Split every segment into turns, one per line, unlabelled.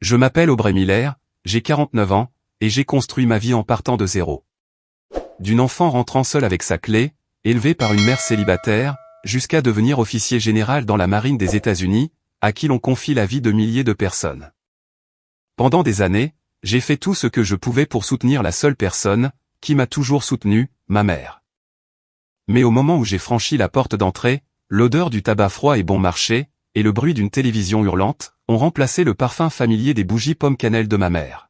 Je m'appelle Aubrey Miller, j'ai 49 ans, et j'ai construit ma vie en partant de zéro. D'une enfant rentrant seul avec sa clé, élevé par une mère célibataire, jusqu'à devenir officier général dans la marine des États-Unis, à qui l'on confie la vie de milliers de personnes. Pendant des années, j'ai fait tout ce que je pouvais pour soutenir la seule personne, qui m'a toujours soutenu, ma mère. Mais au moment où j'ai franchi la porte d'entrée, l'odeur du tabac froid et bon marché, et le bruit d'une télévision hurlante, ont remplacé le parfum familier des bougies pomme-cannelle de ma mère.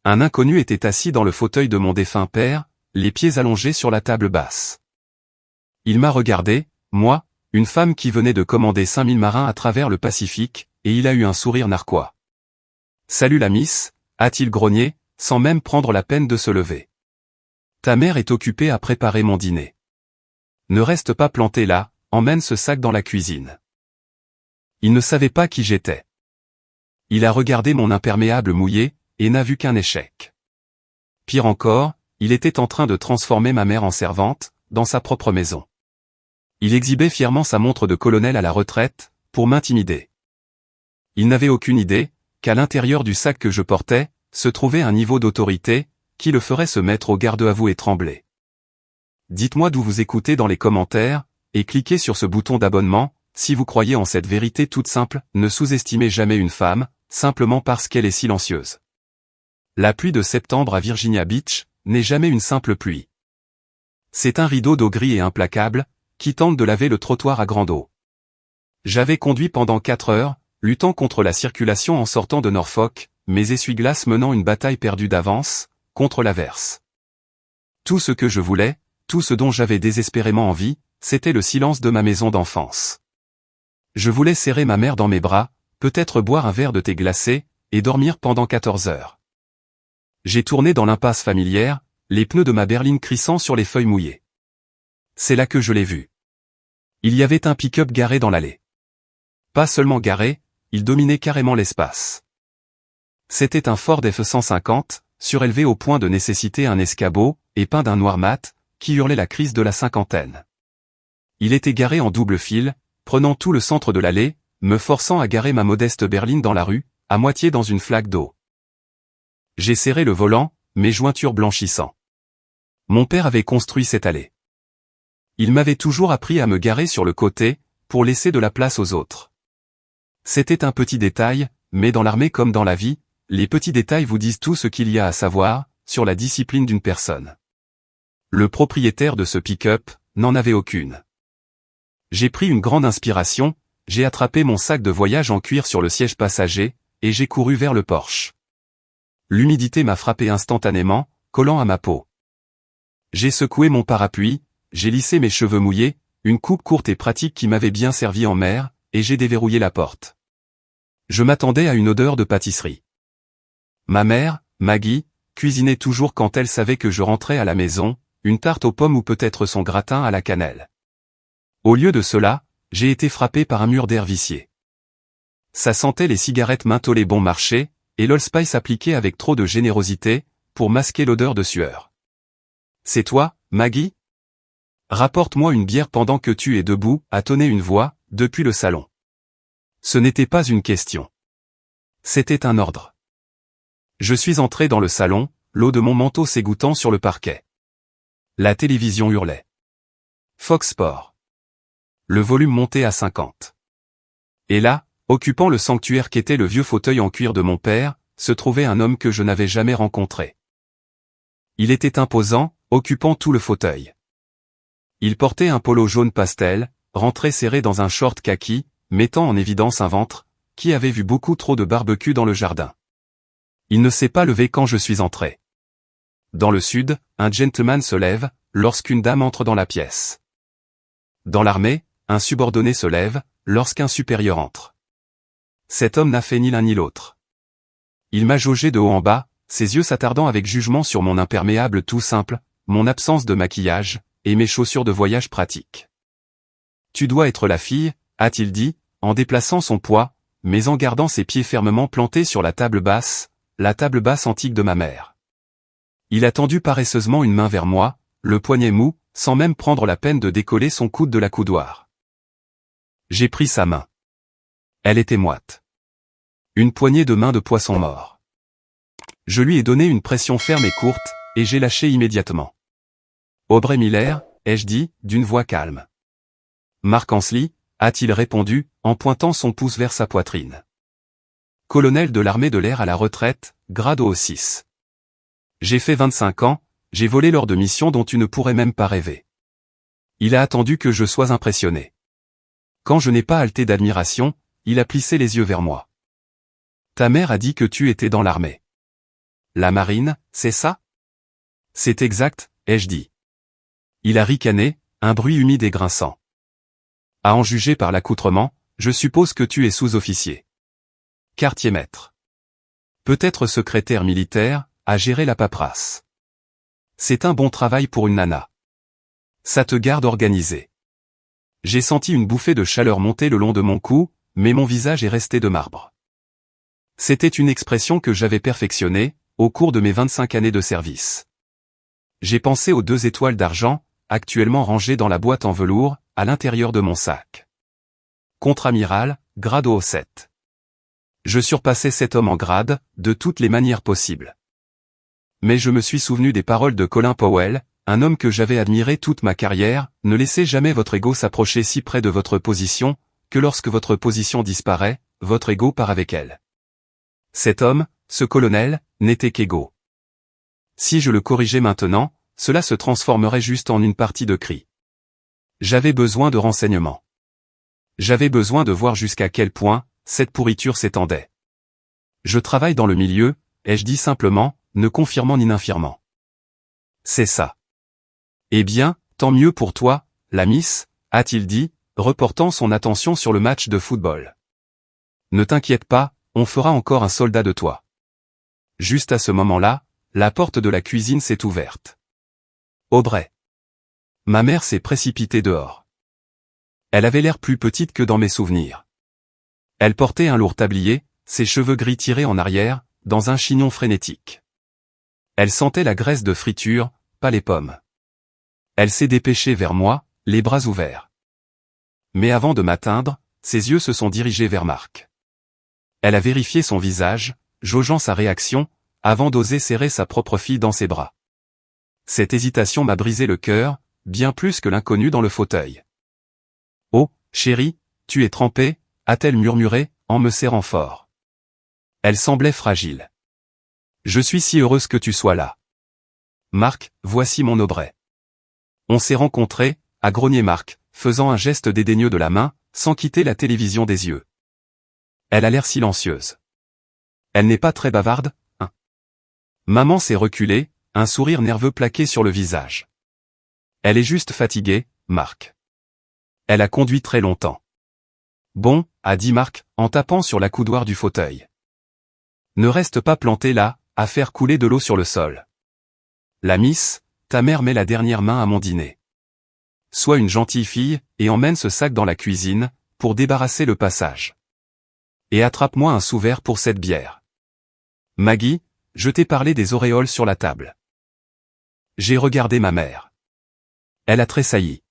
Un inconnu était assis dans le fauteuil de mon défunt père, les pieds allongés sur la table basse. Il m'a regardé, moi, une femme qui venait de commander 5000 marins à travers le Pacifique, et il a eu un sourire narquois. « Salut la miss », a-t-il grogné, sans même prendre la peine de se lever. « Ta mère est occupée à préparer mon dîner. Ne reste pas planté là, emmène ce sac dans la cuisine. » Il ne savait pas qui j'étais. Il a regardé mon imperméable mouillé, et n'a vu qu'un échec. Pire encore, il était en train de transformer ma mère en servante, dans sa propre maison. Il exhibait fièrement sa montre de colonel à la retraite, pour m'intimider. Il n'avait aucune idée, qu'à l'intérieur du sac que je portais, se trouvait un niveau d'autorité, qui le ferait se mettre au garde-à-vous et trembler. Dites-moi d'où vous écoutez dans les commentaires, et cliquez sur ce bouton d'abonnement, si vous croyez en cette vérité toute simple, ne sous-estimez jamais une femme, simplement parce qu'elle est silencieuse. La pluie de septembre à Virginia Beach, n'est jamais une simple pluie. C'est un rideau d'eau gris et implacable, qui tente de laver le trottoir à grande eau. J'avais conduit pendant 4 heures, luttant contre la circulation en sortant de Norfolk, mes essuie-glaces menant une bataille perdue d'avance, contre l'averse. Tout ce que je voulais, tout ce dont j'avais désespérément envie, c'était le silence de ma maison d'enfance. Je voulais serrer ma mère dans mes bras, peut-être boire un verre de thé glacé, et dormir pendant 14 heures. J'ai tourné dans l'impasse familière, les pneus de ma berline crissant sur les feuilles mouillées. C'est là que je l'ai vu. Il y avait un pick-up garé dans l'allée. Pas seulement garé, il dominait carrément l'espace. C'était un Ford F-150, surélevé au point de nécessiter un escabeau, et peint d'un noir mat, qui hurlait la crise de la cinquantaine. Il était garé en double fil, prenant tout le centre de l'allée, me forçant à garer ma modeste berline dans la rue, à moitié dans une flaque d'eau. J'ai serré le volant, mes jointures blanchissant. Mon père avait construit cette allée. Il m'avait toujours appris à me garer sur le côté, pour laisser de la place aux autres. C'était un petit détail, mais dans l'armée comme dans la vie, les petits détails vous disent tout ce qu'il y a à savoir, sur la discipline d'une personne. Le propriétaire de ce pick-up, n'en avait aucune. J'ai pris une grande inspiration, j'ai attrapé mon sac de voyage en cuir sur le siège passager, et j'ai couru vers le Porsche. L'humidité m'a frappé instantanément, collant à ma peau. J'ai secoué mon parapluie, j'ai lissé mes cheveux mouillés, une coupe courte et pratique qui m'avait bien servi en mer, et j'ai déverrouillé la porte. Je m'attendais à une odeur de pâtisserie. Ma mère, Maggie, cuisinait toujours quand elle savait que je rentrais à la maison, une tarte aux pommes ou peut-être son gratin à la cannelle. Au lieu de cela, j'ai été frappé par un mur d'air vicié. Ça sentait les cigarettes mentholées bon marché, et l'Allspice appliqué avec trop de générosité, pour masquer l'odeur de sueur. « C'est toi, Maggie ? Rapporte-moi une bière pendant que tu es debout, » a tonné une voix, depuis le salon. Ce n'était pas une question. C'était un ordre. Je suis entré dans le salon, l'eau de mon manteau s'égouttant sur le parquet. La télévision hurlait. Fox Sports. Le volume montait à 50. Et là, occupant le sanctuaire qu'était le vieux fauteuil en cuir de mon père, se trouvait un homme que je n'avais jamais rencontré. Il était imposant, occupant tout le fauteuil. Il portait un polo jaune pastel, rentré serré dans un short kaki, mettant en évidence un ventre, qui avait vu beaucoup trop de barbecue dans le jardin. Il ne s'est pas levé quand je suis entré. Dans le sud, un gentleman se lève, lorsqu'une dame entre dans la pièce. Dans l'armée, un subordonné se lève, lorsqu'un supérieur entre. Cet homme n'a fait ni l'un ni l'autre. Il m'a jaugé de haut en bas, ses yeux s'attardant avec jugement sur mon imperméable tout simple, mon absence de maquillage, et mes chaussures de voyage pratiques. « Tu dois être la fille », a-t-il dit, en déplaçant son poids, mais en gardant ses pieds fermement plantés sur la table basse antique de ma mère. Il a tendu paresseusement une main vers moi, le poignet mou, sans même prendre la peine de décoller son coude de la coudoir. J'ai pris sa main. Elle était moite. Une poignée de main de poisson mort. Je lui ai donné une pression ferme et courte, et j'ai lâché immédiatement. Aubrey Miller, ai-je dit, d'une voix calme. Mark Ansley, a-t-il répondu, en pointant son pouce vers sa poitrine. Colonel de l'armée de l'air à la retraite, grade O6. J'ai fait 25 ans, j'ai volé lors de missions dont tu ne pourrais même pas rêver. Il a attendu que je sois impressionné. Quand je n'ai pas halté d'admiration, il a plissé les yeux vers moi. Ta mère a dit que tu étais dans l'armée. La marine, c'est ça? C'est exact, ai-je dit. Il a ricané, un bruit humide et grinçant. À en juger par l'accoutrement, je suppose que tu es sous-officier. Quartier-maître. Peut-être secrétaire militaire, à gérer la paperasse. C'est un bon travail pour une nana. Ça te garde organisé. J'ai senti une bouffée de chaleur monter le long de mon cou, mais mon visage est resté de marbre. C'était une expression que j'avais perfectionnée, au cours de mes 25 années de service. J'ai pensé aux 2 étoiles d'argent, actuellement rangées dans la boîte en velours, à l'intérieur de mon sac. Contre-amiral, grade O7. Je surpassais cet homme en grade, de toutes les manières possibles. Mais je me suis souvenu des paroles de Colin Powell, un homme que j'avais admiré toute ma carrière, ne laissez jamais votre ego s'approcher si près de votre position, que lorsque votre position disparaît, votre ego part avec elle. Cet homme, ce colonel, n'était qu'ego. Si je le corrigeais maintenant, cela se transformerait juste en une partie de cri. J'avais besoin de renseignements. J'avais besoin de voir jusqu'à quel point cette pourriture s'étendait. Je travaille dans le milieu, ai-je dit simplement, ne confirmant ni n'infirmant. C'est ça. Eh bien, tant mieux pour toi, la miss, a-t-il dit, reportant son attention sur le match de football. Ne t'inquiète pas, on fera encore un soldat de toi. Juste à ce moment-là, la porte de la cuisine s'est ouverte. Aubrey. Ma mère s'est précipitée dehors. Elle avait l'air plus petite que dans mes souvenirs. Elle portait un lourd tablier, ses cheveux gris tirés en arrière, dans un chignon frénétique. Elle sentait la graisse de friture, pas les pommes. Elle s'est dépêchée vers moi, les bras ouverts. Mais avant de m'atteindre, ses yeux se sont dirigés vers Mark. Elle a vérifié son visage, jaugeant sa réaction, avant d'oser serrer sa propre fille dans ses bras. Cette hésitation m'a brisé le cœur, bien plus que l'inconnu dans le fauteuil. « Oh, chérie, tu es trempée » a-t-elle murmuré, en me serrant fort. Elle semblait fragile. « Je suis si heureuse que tu sois là. »« Mark, voici mon Aubrey. » On s'est rencontrés, a grogné Mark, faisant un geste dédaigneux de la main, sans quitter la télévision des yeux. Elle a l'air silencieuse. Elle n'est pas très bavarde, hein? Maman s'est reculée, un sourire nerveux plaqué sur le visage. Elle est juste fatiguée, Mark. Elle a conduit très longtemps. Bon, a dit Mark, en tapant sur la coudoir du fauteuil. Ne reste pas planté là, à faire couler de l'eau sur le sol. La miss, ta mère met la dernière main à mon dîner. Sois une gentille fille, et emmène ce sac dans la cuisine, pour débarrasser le passage. Et attrape-moi un sous-verre pour cette bière. Maggie, je t'ai parlé des auréoles sur la table. J'ai regardé ma mère. Elle a tressailli.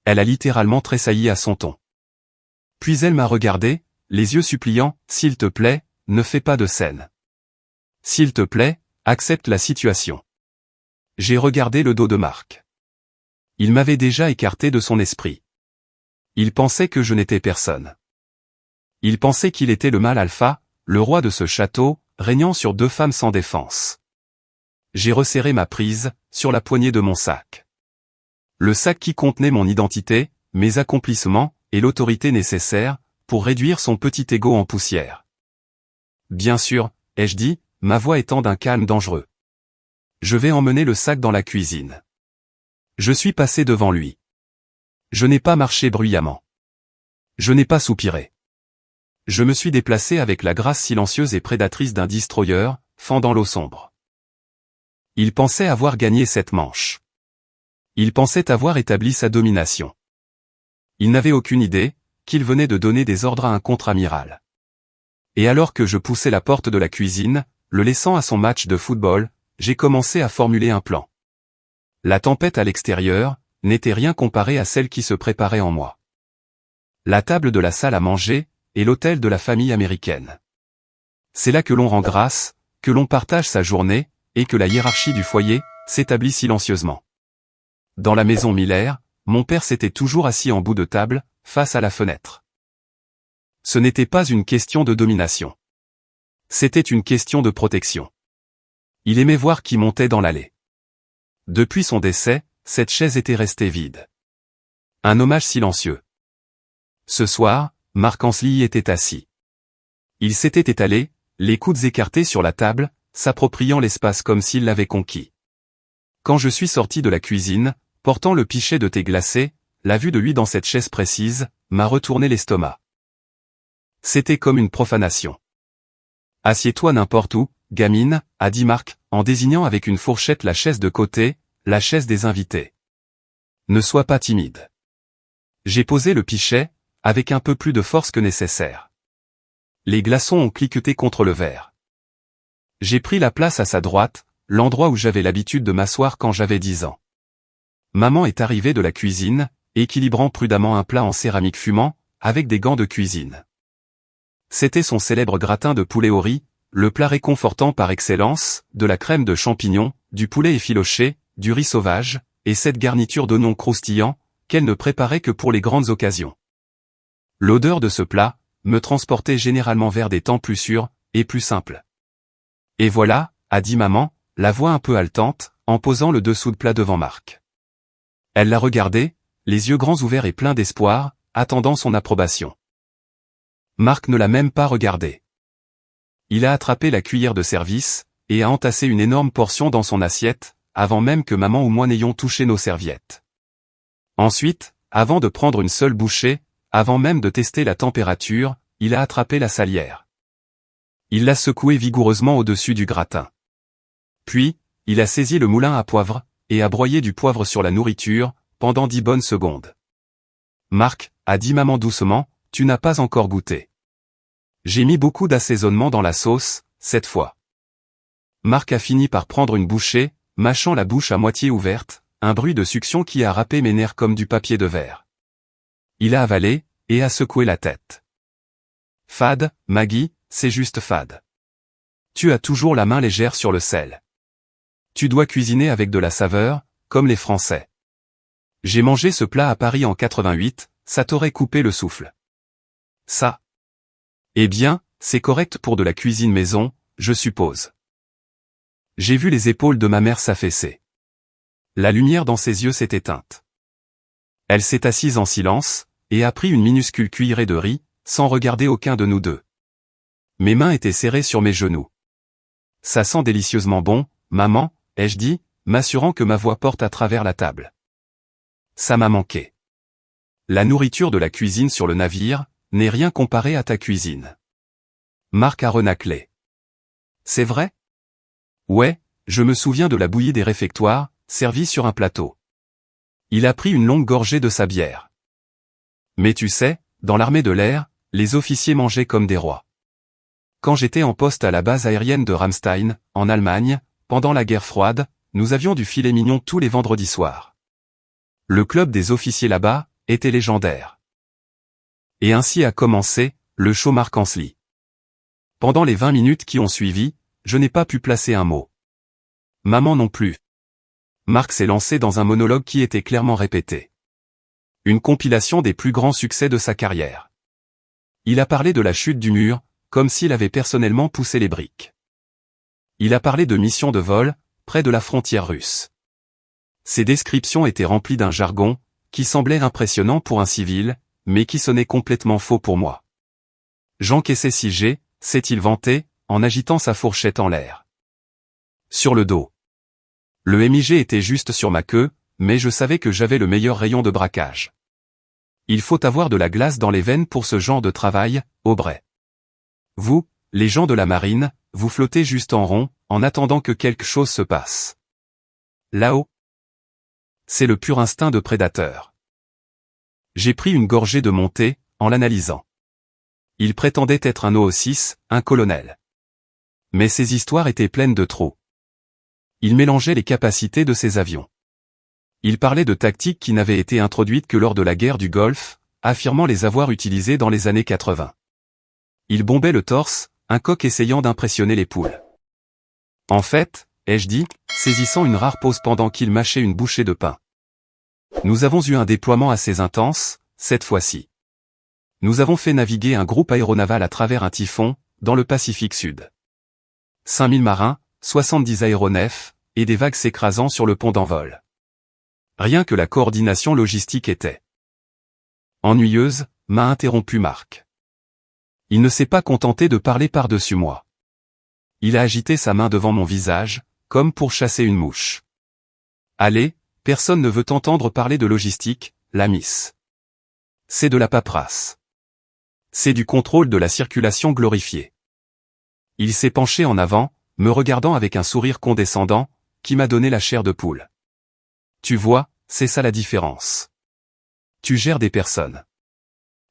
Elle a littéralement tressailli à son ton. Puis elle m'a regardé, les yeux suppliants, s'il te plaît, ne fais pas de scène. S'il te plaît, accepte la situation. J'ai regardé le dos de Mark. Il m'avait déjà écarté de son esprit. Il pensait que je n'étais personne. Il pensait qu'il était le mâle alpha, le roi de ce château, régnant sur 2 femmes sans défense. J'ai resserré ma prise, sur la poignée de mon sac. Le sac qui contenait mon identité, mes accomplissements, et l'autorité nécessaire, pour réduire son petit ego en poussière. Bien sûr, ai-je dit, ma voix étant d'un calme dangereux. Je vais emmener le sac dans la cuisine. Je suis passé devant lui. Je n'ai pas marché bruyamment. Je n'ai pas soupiré. Je me suis déplacé avec la grâce silencieuse et prédatrice d'un destroyer, fendant l'eau sombre. Il pensait avoir gagné cette manche. Il pensait avoir établi sa domination. Il n'avait aucune idée, qu'il venait de donner des ordres à un contre-amiral. Et alors que je poussais la porte de la cuisine, le laissant à son match de football, j'ai commencé à formuler un plan. La tempête à l'extérieur, n'était rien comparée à celle qui se préparait en moi. La table de la salle à manger, et l'hôtel de la famille américaine. C'est là que l'on rend grâce, que l'on partage sa journée, et que la hiérarchie du foyer s'établit silencieusement. Dans la maison Miller, mon père s'était toujours assis en bout de table, face à la fenêtre. Ce n'était pas une question de domination. C'était une question de protection. Il aimait voir qui montait dans l'allée. Depuis son décès, cette chaise était restée vide. Un hommage silencieux. Ce soir, Mark Ansley y était assis. Il s'était étalé, les coudes écartés sur la table, s'appropriant l'espace comme s'il l'avait conquis. Quand je suis sorti de la cuisine, portant le pichet de thé glacé, la vue de lui dans cette chaise précise, m'a retourné l'estomac. C'était comme une profanation. « Assieds-toi n'importe où, gamine », a dit Mark, en désignant avec une fourchette la chaise de côté, la chaise des invités. « Ne sois pas timide. » J'ai posé le pichet, avec un peu plus de force que nécessaire. Les glaçons ont cliqueté contre le verre. J'ai pris la place à sa droite, l'endroit où j'avais l'habitude de m'asseoir quand j'avais 10 ans. Maman est arrivée de la cuisine, équilibrant prudemment un plat en céramique fumant, avec des gants de cuisine. C'était son célèbre gratin de poulet au riz, le plat réconfortant par excellence, de la crème de champignons, du poulet effiloché, du riz sauvage, et cette garniture d'oignons croustillants, qu'elle ne préparait que pour les grandes occasions. L'odeur de ce plat me transportait généralement vers des temps plus sûrs et plus simples. « Et voilà », a dit maman, la voix un peu haletante, en posant le dessous de plat devant Mark. Elle l'a regardé, les yeux grands ouverts et pleins d'espoir, attendant son approbation. Mark ne l'a même pas regardé. Il a attrapé la cuillère de service, et a entassé une énorme portion dans son assiette, avant même que maman ou moi n'ayons touché nos serviettes. Ensuite, avant de prendre une seule bouchée, avant même de tester la température, il a attrapé la salière. Il l'a secouée vigoureusement au-dessus du gratin. Puis, il a saisi le moulin à poivre, et a broyé du poivre sur la nourriture, pendant 10 bonnes secondes. « Mark », a dit maman doucement, « tu n'as pas encore goûté. » J'ai mis beaucoup d'assaisonnement dans la sauce, cette fois. Mark a fini par prendre une bouchée, mâchant la bouche à moitié ouverte, un bruit de succion qui a râpé mes nerfs comme du papier de verre. Il a avalé, et a secoué la tête. « Fade, Maggie, c'est juste fade. Tu as toujours la main légère sur le sel. Tu dois cuisiner avec de la saveur, comme les Français. J'ai mangé ce plat à Paris en 88, ça t'aurait coupé le souffle. Ça. Eh bien, c'est correct pour de la cuisine maison, je suppose. » J'ai vu les épaules de ma mère s'affaisser. La lumière dans ses yeux s'est éteinte. Elle s'est assise en silence, et a pris une minuscule cuillerée de riz, sans regarder aucun de nous deux. Mes mains étaient serrées sur mes genoux. « Ça sent délicieusement bon, maman », ai-je dit, m'assurant que ma voix porte à travers la table. Ça m'a manqué. La nourriture de la cuisine sur le navire n'est rien comparé à ta cuisine. Mark a renâclé. C'est vrai? Ouais, je me souviens de la bouillie des réfectoires, servie sur un plateau. Il a pris une longue gorgée de sa bière. Mais tu sais, dans l'armée de l'air, les officiers mangeaient comme des rois. Quand j'étais en poste à la base aérienne de Ramstein, en Allemagne, pendant la guerre froide, nous avions du filet mignon tous les vendredis soirs. Le club des officiers là-bas était légendaire. Et ainsi a commencé le show Mark Ansley. Pendant les 20 minutes qui ont suivi, je n'ai pas pu placer un mot. Maman non plus. Mark s'est lancé dans un monologue qui était clairement répété. Une compilation des plus grands succès de sa carrière. Il a parlé de la chute du mur, comme s'il avait personnellement poussé les briques. Il a parlé de missions de vol, près de la frontière russe. Ses descriptions étaient remplies d'un jargon, qui semblait impressionnant pour un civil, mais qui sonnait complètement faux pour moi. J'encaissais 6G, s'est-il vanté, en agitant sa fourchette en l'air. Sur le dos. Le MIG était juste sur ma queue, mais je savais que j'avais le meilleur rayon de braquage. Il faut avoir de la glace dans les veines pour ce genre de travail, Aubrey. Vous, les gens de la marine, vous flottez juste en rond, en attendant que quelque chose se passe. Là-haut. C'est le pur instinct de prédateur. J'ai pris une gorgée de mon thé, en l'analysant. Il prétendait être un OO6, un colonel. Mais ces histoires étaient pleines de trous. Il mélangeait les capacités de ses avions. Il parlait de tactiques qui n'avaient été introduites que lors de la guerre du Golfe, affirmant les avoir utilisées dans les années 80. Il bombait le torse, un coq essayant d'impressionner les poules. En fait, ai-je dit, saisissant une rare pause pendant qu'il mâchait une bouchée de pain. Nous avons eu un déploiement assez intense, cette fois-ci. Nous avons fait naviguer un groupe aéronaval à travers un typhon, dans le Pacifique Sud. 5000 marins, 70 aéronefs, et des vagues s'écrasant sur le pont d'envol. Rien que la coordination logistique était ennuyeuse, m'a interrompu Marc. Il ne s'est pas contenté de parler par-dessus moi. Il a agité sa main devant mon visage, comme pour chasser une mouche. Allez, personne ne veut entendre parler de logistique, la miss. C'est de la paperasse. C'est du contrôle de la circulation glorifié. Il s'est penché en avant, me regardant avec un sourire condescendant, qui m'a donné la chair de poule. Tu vois, c'est ça la différence. Tu gères des personnes.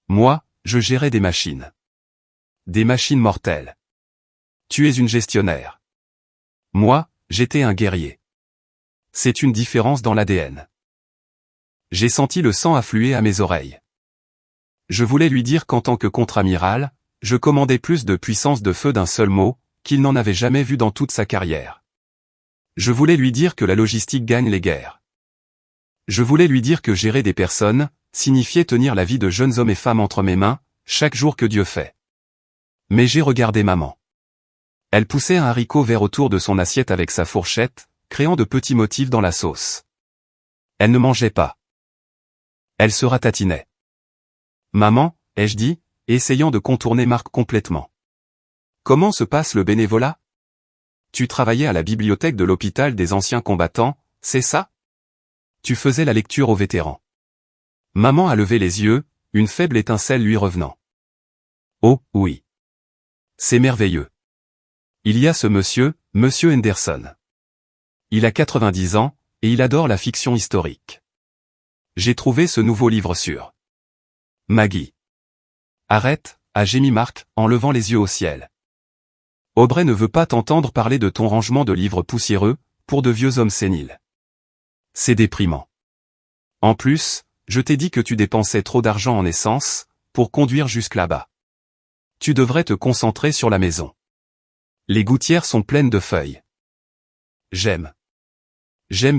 Moi, je gérais des machines. Des machines mortelles. Tu es une gestionnaire. Moi, j'étais un guerrier. C'est une différence dans l'ADN. J'ai senti le sang affluer à mes oreilles. Je voulais lui dire qu'en tant que contre-amiral, je commandais plus de puissance de feu d'un seul mot, qu'il n'en avait jamais vu dans toute sa carrière. Je voulais lui dire que la logistique gagne les guerres. Je voulais lui dire que gérer des personnes, signifiait tenir la vie de jeunes hommes et femmes entre mes mains, chaque jour que Dieu fait. Mais j'ai regardé maman. Elle poussait un haricot vert autour de son assiette avec sa fourchette, créant de petits motifs dans la sauce. Elle ne mangeait pas. Elle se ratatinait. Maman, ai-je dit, essayant de contourner Marc complètement. Comment se passe le bénévolat? Tu travaillais à la bibliothèque de l'hôpital des anciens combattants, c'est ça? Tu faisais la lecture aux vétérans. Maman a levé les yeux, une faible étincelle lui revenant. Oh, oui. C'est merveilleux. Il y a ce monsieur Henderson. Il a 90 ans, et il adore la fiction historique. J'ai trouvé ce nouveau livre sur Maggie. Arrête, a gémi Marc, en levant les yeux au ciel. Aubrey ne veut pas t'entendre parler de ton rangement de livres poussiéreux, pour de vieux hommes séniles. C'est déprimant. En plus, je t'ai dit que tu dépensais trop d'argent en essence, pour conduire jusque là-bas. Tu devrais te concentrer sur la maison. Les gouttières sont pleines de feuilles. J'aime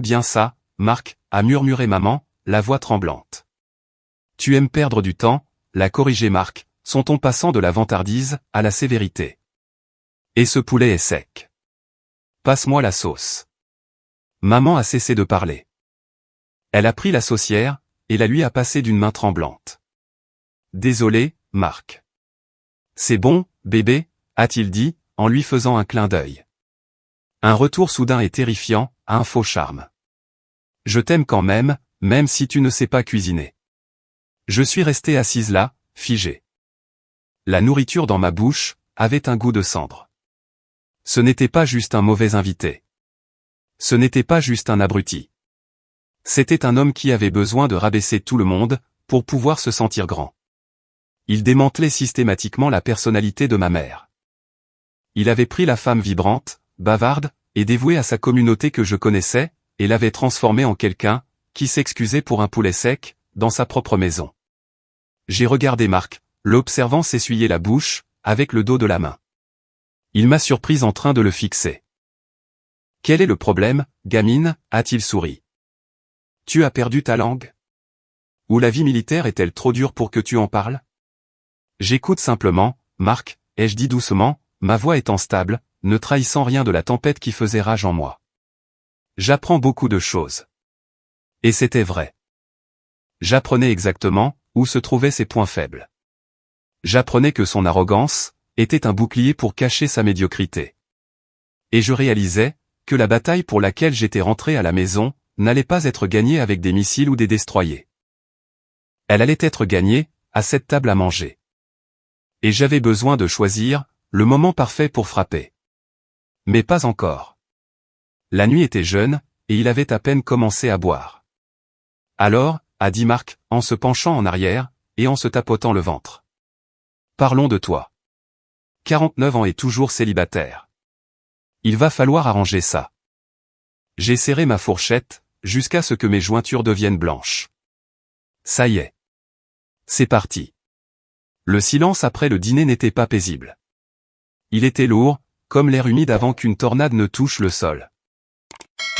bien ça, Marc, a murmuré maman, la voix tremblante. Tu aimes perdre du temps, l'a corrigé Marc, son ton passant de la vantardise à la sévérité. Et ce poulet est sec. Passe-moi la sauce. Maman a cessé de parler. Elle a pris la saucière, et la lui a passée d'une main tremblante. Désolé, Marc. C'est bon, bébé, a-t-il dit, en lui faisant un clin d'œil. Un retour soudain et terrifiant, à un faux charme. Je t'aime quand même si tu ne sais pas cuisiner. Je suis restée assise là, figée. La nourriture dans ma bouche avait un goût de cendre. Ce n'était pas juste un mauvais invité. Ce n'était pas juste un abruti. C'était un homme qui avait besoin de rabaisser tout le monde, pour pouvoir se sentir grand. Il démantelait systématiquement la personnalité de ma mère. Il avait pris la femme vibrante, bavarde, et dévouée à sa communauté que je connaissais, et l'avait transformée en quelqu'un, qui s'excusait pour un poulet sec, dans sa propre maison. J'ai regardé Marc, l'observant s'essuyer la bouche, avec le dos de la main. Il m'a surprise en train de le fixer. Quel est le problème, gamine, a-t-il souri. Tu as perdu ta langue? Ou la vie militaire est-elle trop dure pour que tu en parles? J'écoute simplement, Marc, ai-je dit doucement, ma voix étant stable, ne trahissant rien de la tempête qui faisait rage en moi. J'apprends beaucoup de choses. Et c'était vrai. J'apprenais exactement où se trouvaient ses points faibles. J'apprenais que son arrogance était un bouclier pour cacher sa médiocrité. Et je réalisais que la bataille pour laquelle j'étais rentré à la maison n'allait pas être gagnée avec des missiles ou des destroyers. Elle allait être gagnée à cette table à manger. Et j'avais besoin de choisir le moment parfait pour frapper. Mais pas encore. La nuit était jeune, et il avait à peine commencé à boire. Alors, a dit Marc, en se penchant en arrière, et en se tapotant le ventre. Parlons de toi. 49 ans et toujours célibataire. Il va falloir arranger ça. J'ai serré ma fourchette, jusqu'à ce que mes jointures deviennent blanches. Ça y est. C'est parti. Le silence après le dîner n'était pas paisible. Il était lourd, comme l'air humide avant qu'une tornade ne touche le sol.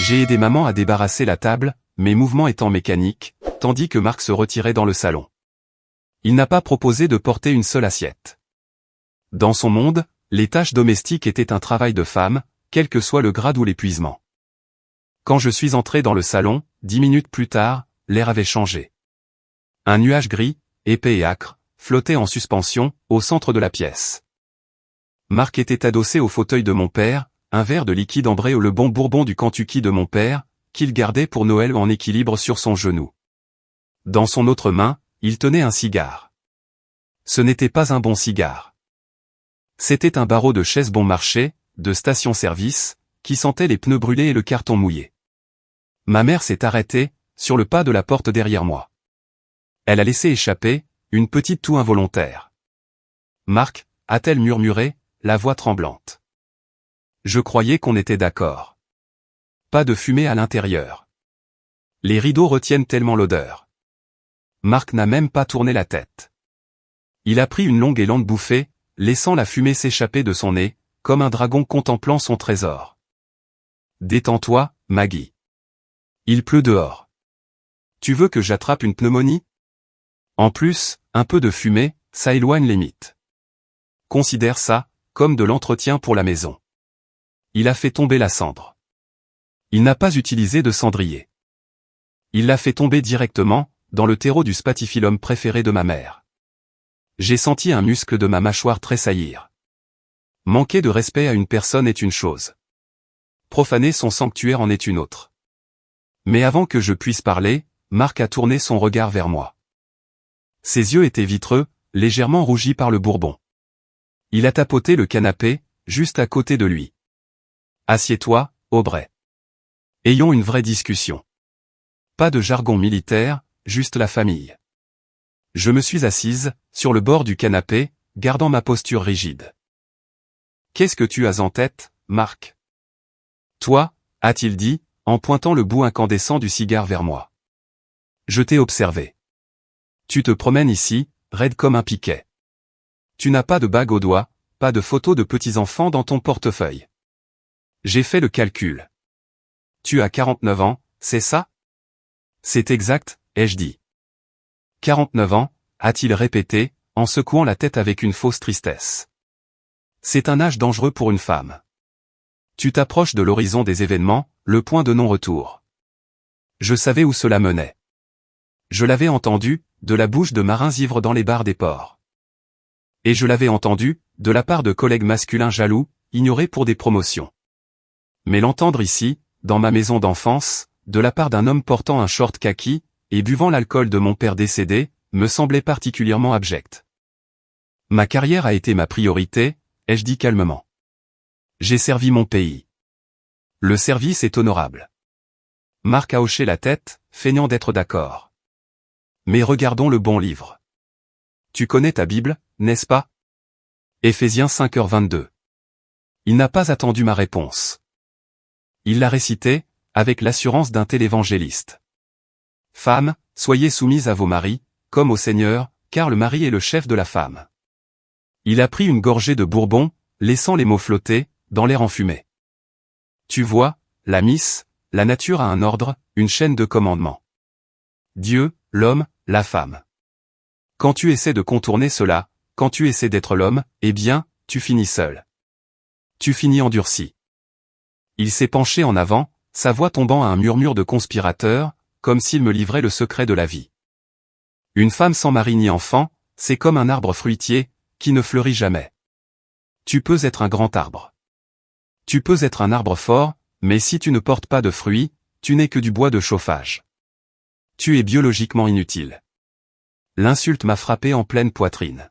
J'ai aidé maman à débarrasser la table, mes mouvements étant mécaniques, tandis que Marc se retirait dans le salon. Il n'a pas proposé de porter une seule assiette. Dans son monde, les tâches domestiques étaient un travail de femme, quel que soit le grade ou l'épuisement. Quand je suis entré dans le salon, 10 minutes plus tard, l'air avait changé. Un nuage gris, épais et âcre, flottait en suspension, au centre de la pièce. Marc était adossé au fauteuil de mon père, un verre de liquide ambré au le bon bourbon du Kentucky de mon père, qu'il gardait pour Noël en équilibre sur son genou. Dans son autre main, il tenait un cigare. Ce n'était pas un bon cigare. C'était un barreau de chaise bon marché, de station-service, qui sentait les pneus brûlés et le carton mouillé. Ma mère s'est arrêtée, sur le pas de la porte derrière moi. Elle a laissé échapper, une petite toux involontaire. « Marc » a-t-elle murmuré, la voix tremblante. Je croyais qu'on était d'accord. Pas de fumée à l'intérieur. Les rideaux retiennent tellement l'odeur. Marc n'a même pas tourné la tête. Il a pris une longue et lente bouffée, laissant la fumée s'échapper de son nez, comme un dragon contemplant son trésor. « Détends-toi, Maggie. Il pleut dehors. Tu veux que j'attrape une pneumonie ? En plus, un peu de fumée, ça éloigne les mites. Considère ça, comme de l'entretien pour la maison. » Il a fait tomber la cendre. Il n'a pas utilisé de cendrier. Il l'a fait tomber directement, dans le terreau du spatifilum préféré de ma mère. J'ai senti un muscle de ma mâchoire tressaillir. Manquer de respect à une personne est une chose. Profaner son sanctuaire en est une autre. Mais avant que je puisse parler, Marc a tourné son regard vers moi. Ses yeux étaient vitreux, légèrement rougis par le bourbon. Il a tapoté le canapé, juste à côté de lui. « Assieds-toi, Aubrey. Ayons une vraie discussion. Pas de jargon militaire, juste la famille. » Je me suis assise, sur le bord du canapé, gardant ma posture rigide. « Qu'est-ce que tu as en tête, Marc ? » « Toi, » a-t-il dit, en pointant le bout incandescent du cigare vers moi. « Je t'ai observé. Tu te promènes ici, raide comme un piquet. Tu n'as pas de bague au doigt, pas de photos de petits-enfants dans ton portefeuille. J'ai fait le calcul. Tu as 49 ans, c'est ça ? C'est exact, ai-je dit. 49 ans, a-t-il répété, en secouant la tête avec une fausse tristesse. C'est un âge dangereux pour une femme. Tu t'approches de l'horizon des événements, le point de non-retour. Je savais où cela menait. Je l'avais entendu, de la bouche de marins ivres dans les bars des ports. Et je l'avais entendu, de la part de collègues masculins jaloux, ignorés pour des promotions. Mais l'entendre ici, dans ma maison d'enfance, de la part d'un homme portant un short kaki, et buvant l'alcool de mon père décédé, me semblait particulièrement abject. Ma carrière a été ma priorité, ai-je dit calmement. J'ai servi mon pays. Le service est honorable. Marc a hoché la tête, feignant d'être d'accord. Mais regardons le bon livre. Tu connais ta Bible, n'est-ce pas ? Éphésiens 5h22. Il n'a pas attendu ma réponse. Il l'a récité, avec l'assurance d'un télévangéliste. Femmes, soyez soumises à vos maris, comme au Seigneur, car le mari est le chef de la femme. Il a pris une gorgée de bourbon, laissant les mots flotter, dans l'air enfumé. Tu vois, la miss, la nature a un ordre, une chaîne de commandements. Dieu, l'homme, la femme. Quand tu essaies de contourner cela, quand tu essaies d'être l'homme, eh bien, tu finis seul. Tu finis endurci. Il s'est penché en avant, sa voix tombant à un murmure de conspirateur, comme s'il me livrait le secret de la vie. Une femme sans mari ni enfant, c'est comme un arbre fruitier, qui ne fleurit jamais. Tu peux être un grand arbre. Tu peux être un arbre fort, mais si tu ne portes pas de fruits, tu n'es que du bois de chauffage. Tu es biologiquement inutile. L'insulte m'a frappé en pleine poitrine.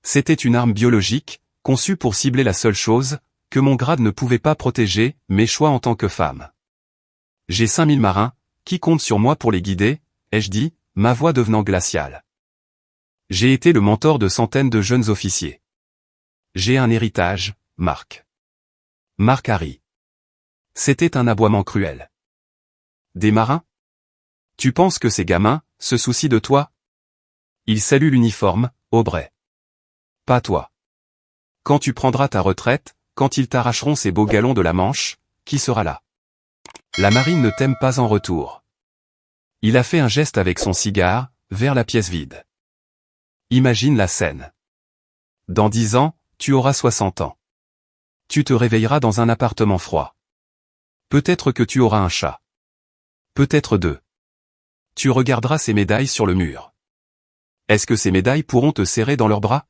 C'était une arme biologique, conçue pour cibler la seule chose, que mon grade ne pouvait pas protéger, mes choix en tant que femme. J'ai 5000 marins, qui comptent sur moi pour les guider, ai-je dit, ma voix devenant glaciale. J'ai été le mentor de centaines de jeunes officiers. J'ai un héritage, Marc. Marc Harry. C'était un aboiement cruel. Des marins ? Tu penses que ces gamins se soucient de toi ? Ils saluent l'uniforme, Aubrey. Pas toi. Quand tu prendras ta retraite, quand ils t'arracheront ces beaux galons de la Manche, qui sera là? La marine ne t'aime pas en retour. Il a fait un geste avec son cigare, vers la pièce vide. Imagine la scène. Dans 10 ans, tu auras 60 ans. Tu te réveilleras dans un appartement froid. Peut-être que tu auras un chat. Peut-être 2. Tu regarderas ces médailles sur le mur. Est-ce que ces médailles pourront te serrer dans leurs bras?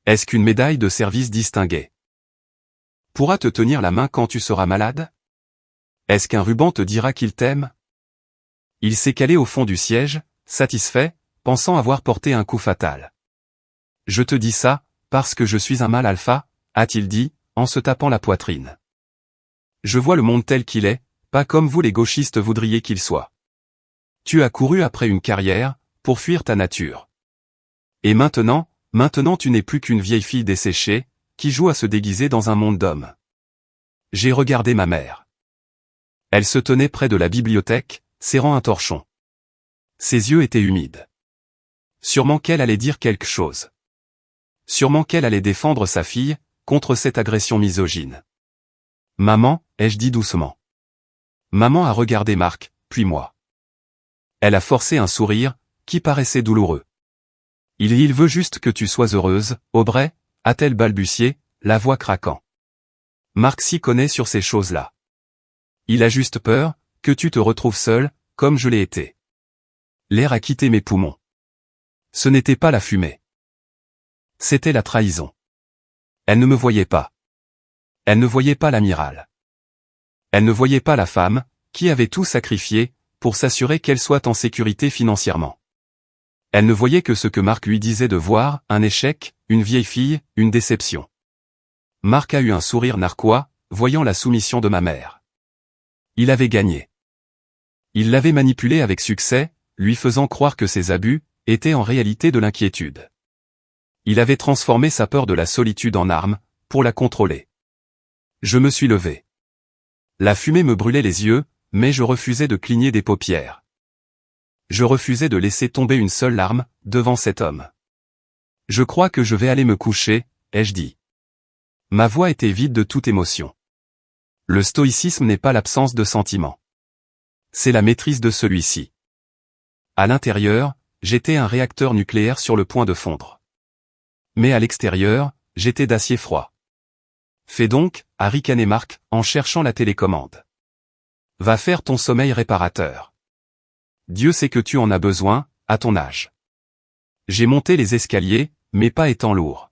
Est-ce qu'une médaille de service distingué pourra te tenir la main quand tu seras malade? Est-ce qu'un ruban te dira qu'il t'aime? Il s'est calé au fond du siège, satisfait, pensant avoir porté un coup fatal. Je te dis ça, parce que je suis un mâle alpha, a-t-il dit, en se tapant la poitrine. Je vois le monde tel qu'il est, pas comme vous les gauchistes voudriez qu'il soit. Tu as couru après une carrière, pour fuir ta nature. Et maintenant tu n'es plus qu'une vieille fille desséchée, qui joue à se déguiser dans un monde d'hommes. J'ai regardé ma mère. Elle se tenait près de la bibliothèque, serrant un torchon. Ses yeux étaient humides. Sûrement qu'elle allait dire quelque chose. Sûrement qu'elle allait défendre sa fille, contre cette agression misogyne. Maman, ai-je dit doucement. Maman a regardé Marc, puis moi. Elle a forcé un sourire, qui paraissait douloureux. Il veut juste que tu sois heureuse, Aubrey, a-t-elle balbutié, la voix craquant. Marc s'y connaît sur ces choses-là. Il a juste peur, que tu te retrouves seule, comme je l'ai été. L'air a quitté mes poumons. Ce n'était pas la fumée. C'était la trahison. Elle ne me voyait pas. Elle ne voyait pas l'amiral. Elle ne voyait pas la femme, qui avait tout sacrifié, pour s'assurer qu'elle soit en sécurité financièrement. Elle ne voyait que ce que Marc lui disait de voir, un échec, une vieille fille, une déception. Marc a eu un sourire narquois, voyant la soumission de ma mère. Il avait gagné. Il l'avait manipulée avec succès, lui faisant croire que ses abus étaient en réalité de l'inquiétude. Il avait transformé sa peur de la solitude en arme, pour la contrôler. Je me suis levé. La fumée me brûlait les yeux, mais je refusais de cligner des paupières. Je refusais de laisser tomber une seule larme, devant cet homme. Je crois que je vais aller me coucher, ai-je dit. Ma voix était vide de toute émotion. Le stoïcisme n'est pas l'absence de sentiment. C'est la maîtrise de celui-ci. À l'intérieur, j'étais un réacteur nucléaire sur le point de fondre. Mais à l'extérieur, j'étais d'acier froid. Fais donc, a ricané Marc, en cherchant la télécommande. Va faire ton sommeil réparateur. Dieu sait que tu en as besoin, à ton âge. J'ai monté les escaliers, mes pas étant lourds.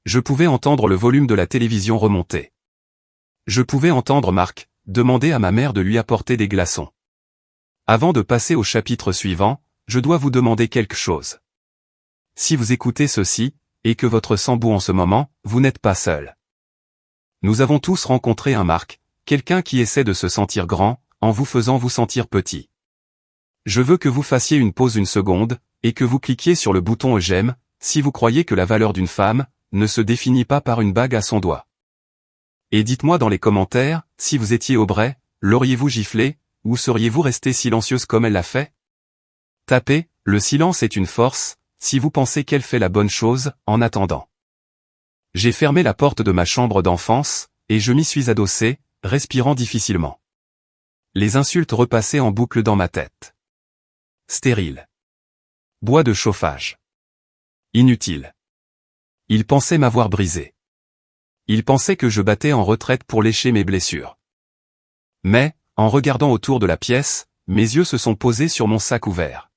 Je pouvais entendre le volume de la télévision remonter. Je pouvais entendre Marc demander à ma mère de lui apporter des glaçons. Avant de passer au chapitre suivant, je dois vous demander quelque chose. Si vous écoutez ceci, et que votre sang bout en ce moment, vous n'êtes pas seul. Nous avons tous rencontré un Marc, quelqu'un qui essaie de se sentir grand, en vous faisant vous sentir petit. Je veux que vous fassiez une pause une seconde, et que vous cliquiez sur le bouton j'aime, si vous croyez que la valeur d'une femme ne se définit pas par une bague à son doigt. Et dites-moi dans les commentaires, si vous étiez Aubrey, l'auriez-vous giflé, ou seriez-vous resté silencieuse comme elle l'a fait? Tapez, le silence est une force, si vous pensez qu'elle fait la bonne chose, en attendant. J'ai fermé la porte de ma chambre d'enfance, et je m'y suis adossé, respirant difficilement. Les insultes repassaient en boucle dans ma tête. Stérile. Bois de chauffage. Inutile. Il pensait m'avoir brisé. Il pensait que je battais en retraite pour lécher mes blessures. Mais, en regardant autour de la pièce, mes yeux se sont posés sur mon sac ouvert.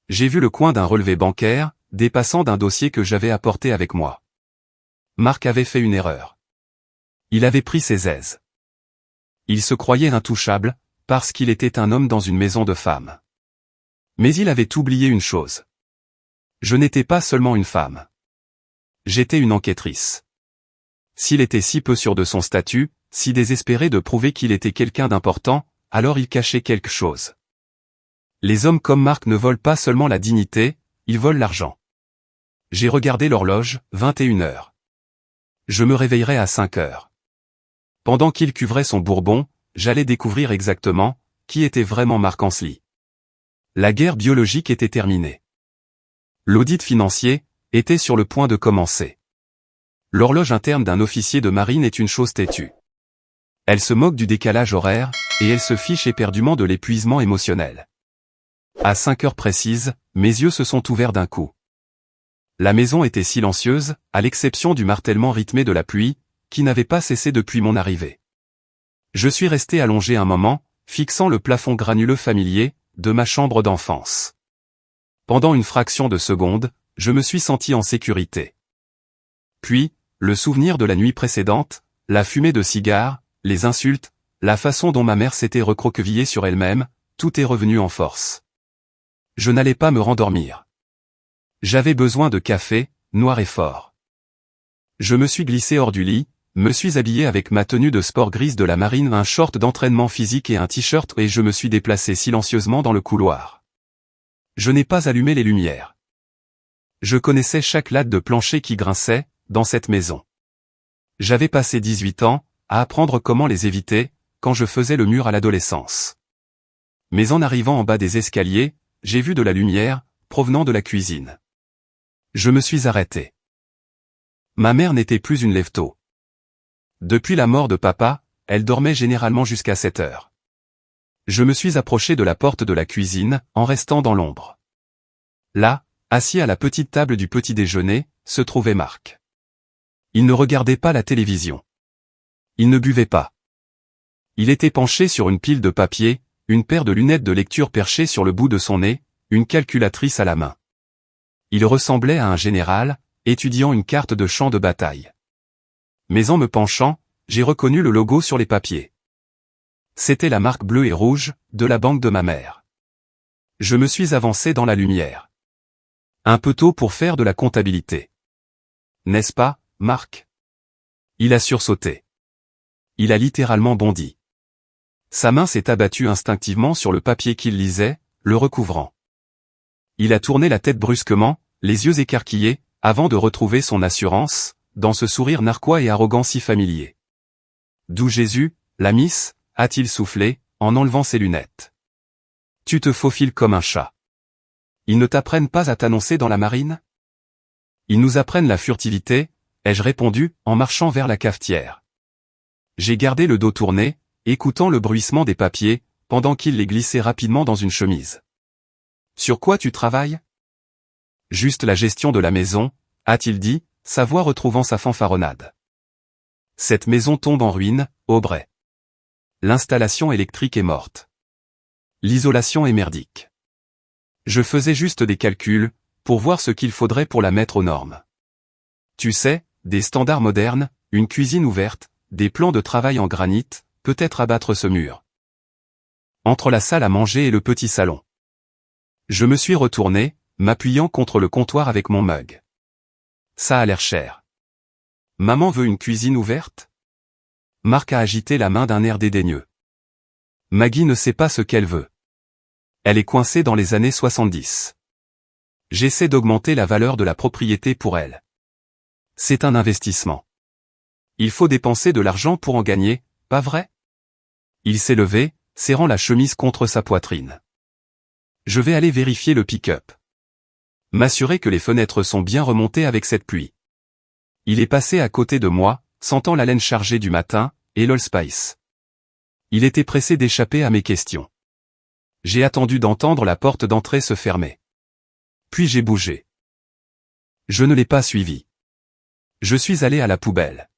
J'ai vu le coin d'un relevé bancaire, dépassant d'un dossier que j'avais apporté avec moi. Marc avait fait une erreur. Il avait pris ses aises. Il se croyait intouchable, parce qu'il était un homme dans une maison de femmes. Mais il avait oublié une chose. Je n'étais pas seulement une femme. J'étais une enquêtrice. S'il était si peu sûr de son statut, si désespéré de prouver qu'il était quelqu'un d'important, alors il cachait quelque chose. Les hommes comme Marc ne volent pas seulement la dignité, ils volent l'argent. J'ai regardé l'horloge, 21 heures. Je me réveillerai à 5 heures. Pendant qu'il cuvrait son bourbon, j'allais découvrir exactement qui était vraiment Marc Ansley. La guerre biologique était terminée. L'audit financier était sur le point de commencer. L'horloge interne d'un officier de marine est une chose têtue. Elle se moque du décalage horaire, et elle se fiche éperdument de l'épuisement émotionnel. À 5 heures précises, mes yeux se sont ouverts d'un coup. La maison était silencieuse, à l'exception du martèlement rythmé de la pluie, qui n'avait pas cessé depuis mon arrivée. Je suis resté allongé un moment, fixant le plafond granuleux familier de ma chambre d'enfance. Pendant une fraction de seconde, je me suis senti en sécurité. Puis, le souvenir de la nuit précédente, la fumée de cigares, les insultes, la façon dont ma mère s'était recroquevillée sur elle-même, tout est revenu en force. Je n'allais pas me rendormir. J'avais besoin de café, noir et fort. Je me suis glissé hors du lit, me suis habillé avec ma tenue de sport grise de la marine, un short d'entraînement physique et un t-shirt et je me suis déplacé silencieusement dans le couloir. Je n'ai pas allumé les lumières. Je connaissais chaque latte de plancher qui grinçait, dans cette maison. J'avais passé 18 ans, à apprendre comment les éviter, quand je faisais le mur à l'adolescence. Mais en arrivant en bas des escaliers, j'ai vu de la lumière, provenant de la cuisine. Je me suis arrêté. Ma mère n'était plus une lève-tôt. Depuis la mort de papa, elle dormait généralement jusqu'à 7 heures. Je me suis approché de la porte de la cuisine, en restant dans l'ombre. Là, assis à la petite table du petit déjeuner, se trouvait Marc. Il ne regardait pas la télévision. Il ne buvait pas. Il était penché sur une pile de papier, une paire de lunettes de lecture perchées sur le bout de son nez, une calculatrice à la main. Il ressemblait à un général, étudiant une carte de champ de bataille. Mais en me penchant, j'ai reconnu le logo sur les papiers. C'était la marque bleue et rouge, de la banque de ma mère. Je me suis avancé dans la lumière. Un peu tôt pour faire de la comptabilité. N'est-ce pas, Marc? Il a sursauté. Il a littéralement bondi. Sa main s'est abattue instinctivement sur le papier qu'il lisait, le recouvrant. Il a tourné la tête brusquement, les yeux écarquillés, avant de retrouver son assurance, dans ce sourire narquois et arrogant si familier. D'où Jésus, la miss, a-t-il soufflé, en enlevant ses lunettes. Tu te faufiles comme un chat. Ils ne t'apprennent pas à t'annoncer dans la marine? Ils nous apprennent la furtivité, ai-je répondu, en marchant vers la cafetière. J'ai gardé le dos tourné, écoutant le bruissement des papiers, pendant qu'il les glissait rapidement dans une chemise. Sur quoi tu travailles? Juste la gestion de la maison, a-t-il dit, sa voix retrouvant sa fanfaronnade. Cette maison tombe en ruine, Aubrey. L'installation électrique est morte. L'isolation est merdique. Je faisais juste des calculs, pour voir ce qu'il faudrait pour la mettre aux normes. Tu sais, des standards modernes, une cuisine ouverte, des plans de travail en granit, peut-être abattre ce mur. Entre la salle à manger et le petit salon. Je me suis retourné, m'appuyant contre le comptoir avec mon mug. Ça a l'air cher. Maman veut une cuisine ouverte? Marc a agité la main d'un air dédaigneux. Maggie ne sait pas ce qu'elle veut. Elle est coincée dans les années 70. J'essaie d'augmenter la valeur de la propriété pour elle. C'est un investissement. Il faut dépenser de l'argent pour en gagner, pas vrai? Il s'est levé, serrant la chemise contre sa poitrine. Je vais aller vérifier le pick-up. M'assurer que les fenêtres sont bien remontées avec cette pluie. Il est passé à côté de moi, sentant l'haleine chargée du matin, et l'Allspice. Il était pressé d'échapper à mes questions. J'ai attendu d'entendre la porte d'entrée se fermer. Puis j'ai bougé. Je ne l'ai pas suivi. Je suis allé à la poubelle.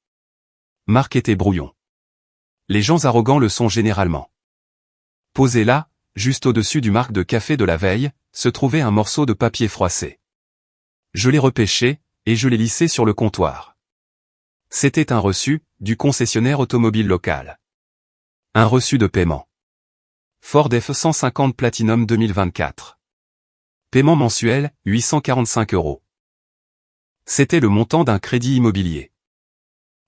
Marc était brouillon. Les gens arrogants le sont généralement. Posé là, juste au-dessus du marc de café de la veille, se trouvait un morceau de papier froissé. Je l'ai repêché, et je l'ai lissé sur le comptoir. C'était un reçu, du concessionnaire automobile local. Un reçu de paiement. Ford F-150 Platinum 2024. Paiement mensuel, 845 €. C'était le montant d'un crédit immobilier.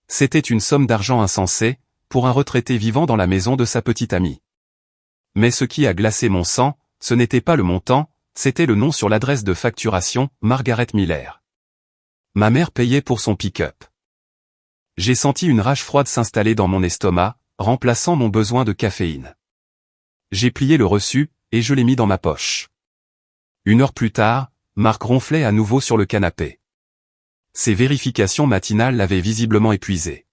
C'était une somme d'argent insensée, pour un retraité vivant dans la maison de sa petite amie. Mais ce qui a glacé mon sang, ce n'était pas le montant, c'était le nom sur l'adresse de facturation, Margaret Miller. Ma mère payait pour son pick-up. J'ai senti une rage froide s'installer dans mon estomac, remplaçant mon besoin de caféine. J'ai plié le reçu, et je l'ai mis dans ma poche. 1 heure plus tard, Marc ronflait à nouveau sur le canapé. Ces vérifications matinales l'avaient visiblement épuisé.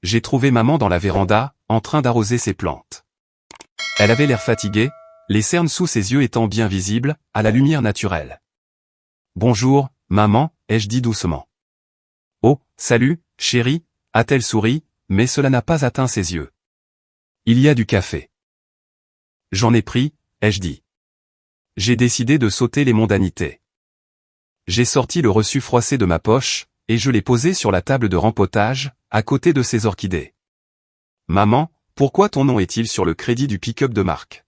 J'ai trouvé maman dans la véranda, en train d'arroser ses plantes. Elle avait l'air fatiguée, les cernes sous ses yeux étant bien visibles, à la lumière naturelle. « Bonjour, maman », ai-je dit doucement. « Oh, salut, chérie », a-t-elle souri, mais cela n'a pas atteint ses yeux. « Il y a du café. »« J'en ai pris », ai-je dit. J'ai décidé de sauter les mondanités. J'ai sorti le reçu froissé de ma poche, et je l'ai posé sur la table de rempotage, à côté de ses orchidées. « Maman, pourquoi ton nom est-il sur le crédit du pick-up de Marc ?»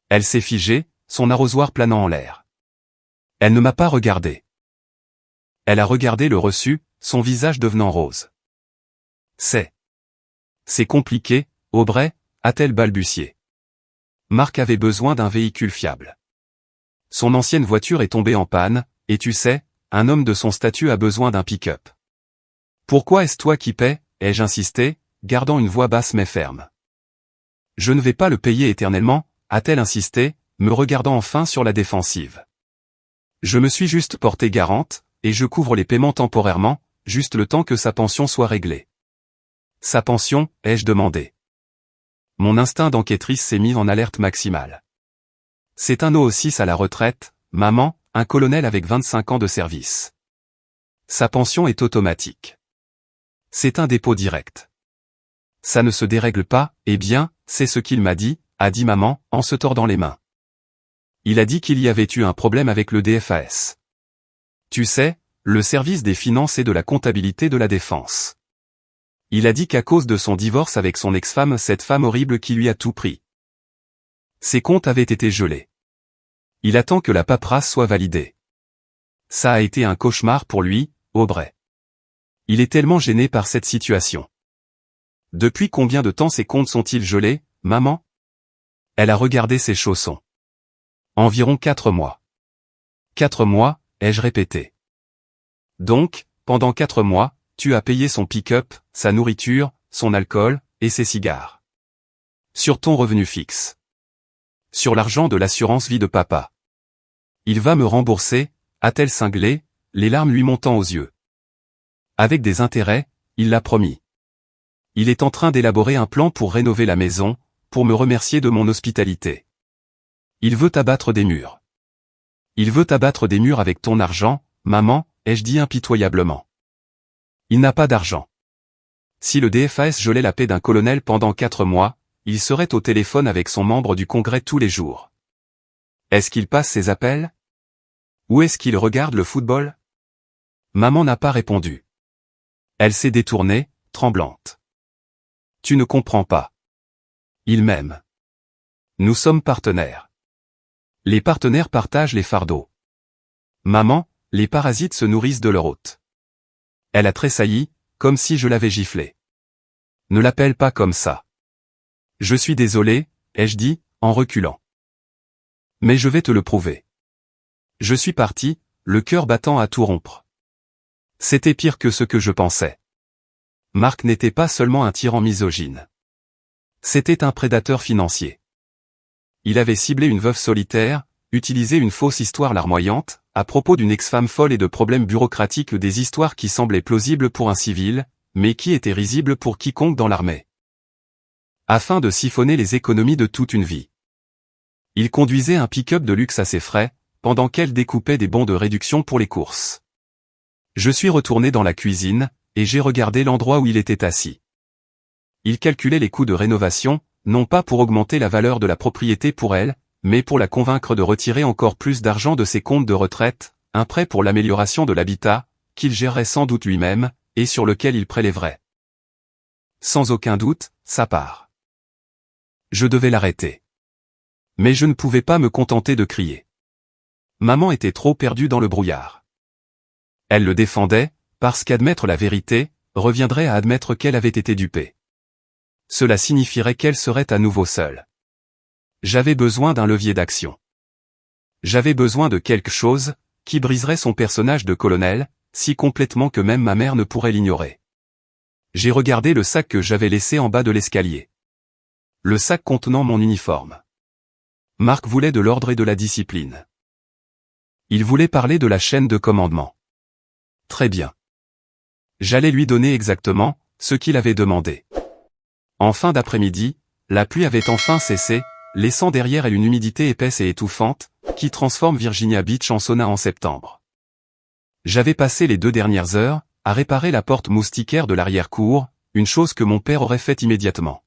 Elle s'est figée, son arrosoir planant en l'air. Elle ne m'a pas regardé. Elle a regardé le reçu, son visage devenant rose. « C'est compliqué, Aubrey », a-t-elle balbutié. Marc avait besoin d'un véhicule fiable. Son ancienne voiture est tombée en panne, et tu sais, un homme de son statut a besoin d'un pick-up. « Pourquoi est-ce toi qui paies ?» ai-je insisté, gardant une voix basse mais ferme. « Je ne vais pas le payer éternellement », a-t-elle insisté, me regardant enfin sur la défensive. Je me suis juste portée garante, et je couvre les paiements temporairement, juste le temps que sa pension soit réglée. Sa pension, ai-je demandé. Mon instinct d'enquêtrice s'est mis en alerte maximale. C'est un O6 à la retraite, maman, un colonel avec 25 ans de service. Sa pension est automatique. C'est un dépôt direct. Ça ne se dérègle pas, eh bien, c'est ce qu'il m'a dit, a dit maman, en se tordant les mains. Il a dit qu'il y avait eu un problème avec le DFAS. Tu sais, le service des finances et de la comptabilité de la défense. Il a dit qu'à cause de son divorce avec son ex-femme, cette femme horrible qui lui a tout pris. Ses comptes avaient été gelés. Il attend que la paperasse soit validée. Ça a été un cauchemar pour lui, Aubrey. Il est tellement gêné par cette situation. Depuis combien de temps ses comptes sont-ils gelés, maman ? Elle a regardé ses chaussons. Environ 4 mois. 4 mois, ai-je répété. Donc, pendant 4 mois, tu as payé son pick-up, sa nourriture, son alcool, et ses cigares. Sur ton revenu fixe. Sur l'argent de l'assurance vie de papa. Il va me rembourser, a-t-elle cinglé, les larmes lui montant aux yeux. Avec des intérêts, il l'a promis. Il est en train d'élaborer un plan pour rénover la maison, pour me remercier de mon hospitalité. Il veut abattre des murs. Il veut abattre des murs avec ton argent, maman, ai-je dit impitoyablement. Il n'a pas d'argent. Si le DFAS gelait la paie d'un colonel pendant 4 mois, il serait au téléphone avec son membre du Congrès tous les jours. Est-ce qu'il passe ses appels ? Ou est-ce qu'il regarde le football ? Maman n'a pas répondu. Elle s'est détournée, tremblante. Tu ne comprends pas. Il m'aime. Nous sommes partenaires. Les partenaires partagent les fardeaux. Maman, les parasites se nourrissent de leur hôte. Elle a tressailli, comme si je l'avais giflé. Ne l'appelle pas comme ça. Je suis désolé, ai-je dit, en reculant. Mais je vais te le prouver. Je suis parti, le cœur battant à tout rompre. C'était pire que ce que je pensais. Marc n'était pas seulement un tyran misogyne. C'était un prédateur financier. Il avait ciblé une veuve solitaire, utilisé une fausse histoire larmoyante, à propos d'une ex-femme folle et de problèmes bureaucratiques, des histoires qui semblaient plausibles pour un civil, mais qui étaient risibles pour quiconque dans l'armée. Afin de siphonner les économies de toute une vie. Il conduisait un pick-up de luxe à ses frais, pendant qu'elle découpait des bons de réduction pour les courses. Je suis retourné dans la cuisine, et j'ai regardé l'endroit où il était assis. Il calculait les coûts de rénovation, non pas pour augmenter la valeur de la propriété pour elle, mais pour la convaincre de retirer encore plus d'argent de ses comptes de retraite, un prêt pour l'amélioration de l'habitat, qu'il gérerait sans doute lui-même, et sur lequel il prélèverait. Sans aucun doute, sa part. Je devais l'arrêter. Mais je ne pouvais pas me contenter de crier. Maman était trop perdue dans le brouillard. Elle le défendait, parce qu'admettre la vérité, reviendrait à admettre qu'elle avait été dupée. Cela signifierait qu'elle serait à nouveau seule. J'avais besoin d'un levier d'action. J'avais besoin de quelque chose, qui briserait son personnage de colonel, si complètement que même ma mère ne pourrait l'ignorer. J'ai regardé le sac que j'avais laissé en bas de l'escalier. Le sac contenant mon uniforme. Marc voulait de l'ordre et de la discipline. Il voulait parler de la chaîne de commandement. Très bien. J'allais lui donner exactement ce qu'il avait demandé. En fin d'après-midi, la pluie avait enfin cessé, laissant derrière elle une humidité épaisse et étouffante, qui transforme Virginia Beach en sauna en septembre. J'avais passé les 2 dernières heures à réparer la porte moustiquaire de l'arrière-cour, une chose que mon père aurait faite immédiatement.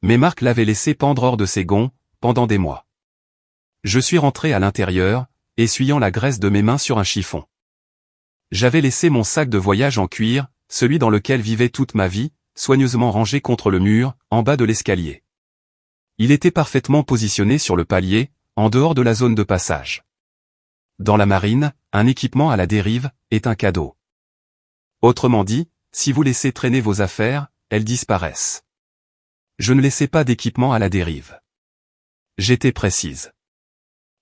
Mais Marc l'avait laissé pendre hors de ses gonds, pendant des mois. Je suis rentré à l'intérieur, essuyant la graisse de mes mains sur un chiffon. J'avais laissé mon sac de voyage en cuir, celui dans lequel vivait toute ma vie, soigneusement rangé contre le mur, en bas de l'escalier. Il était parfaitement positionné sur le palier, en dehors de la zone de passage. Dans la marine, un équipement à la dérive est un cadeau. Autrement dit, si vous laissez traîner vos affaires, elles disparaissent. Je ne laissais pas d'équipement à la dérive. J'étais précise.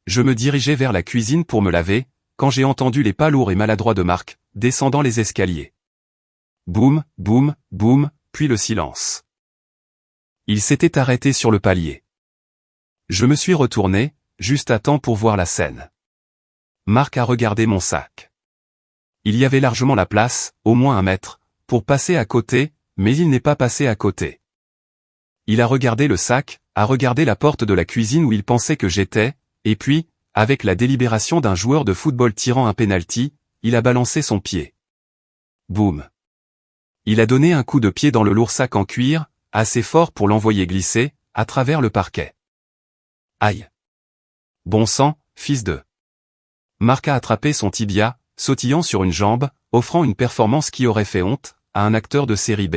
Je me dirigeais vers la cuisine pour me laver, quand j'ai entendu les pas lourds et maladroits de Marc, descendant les escaliers. Boum, boum, boum, puis le silence. Il s'était arrêté sur le palier. Je me suis retourné, juste à temps pour voir la scène. Marc a regardé mon sac. Il y avait largement la place, au moins 1 mètre, pour passer à côté, mais il n'est pas passé à côté. Il a regardé le sac, a regardé la porte de la cuisine où il pensait que j'étais, et puis, avec la délibération d'un joueur de football tirant un penalty, il a balancé son pied. Boum. Il a donné un coup de pied dans le lourd sac en cuir, assez fort pour l'envoyer glisser, à travers le parquet. Aïe. Bon sang, fils de... Marc a attrapé son tibia, sautillant sur une jambe, offrant une performance qui aurait fait honte à un acteur de série B.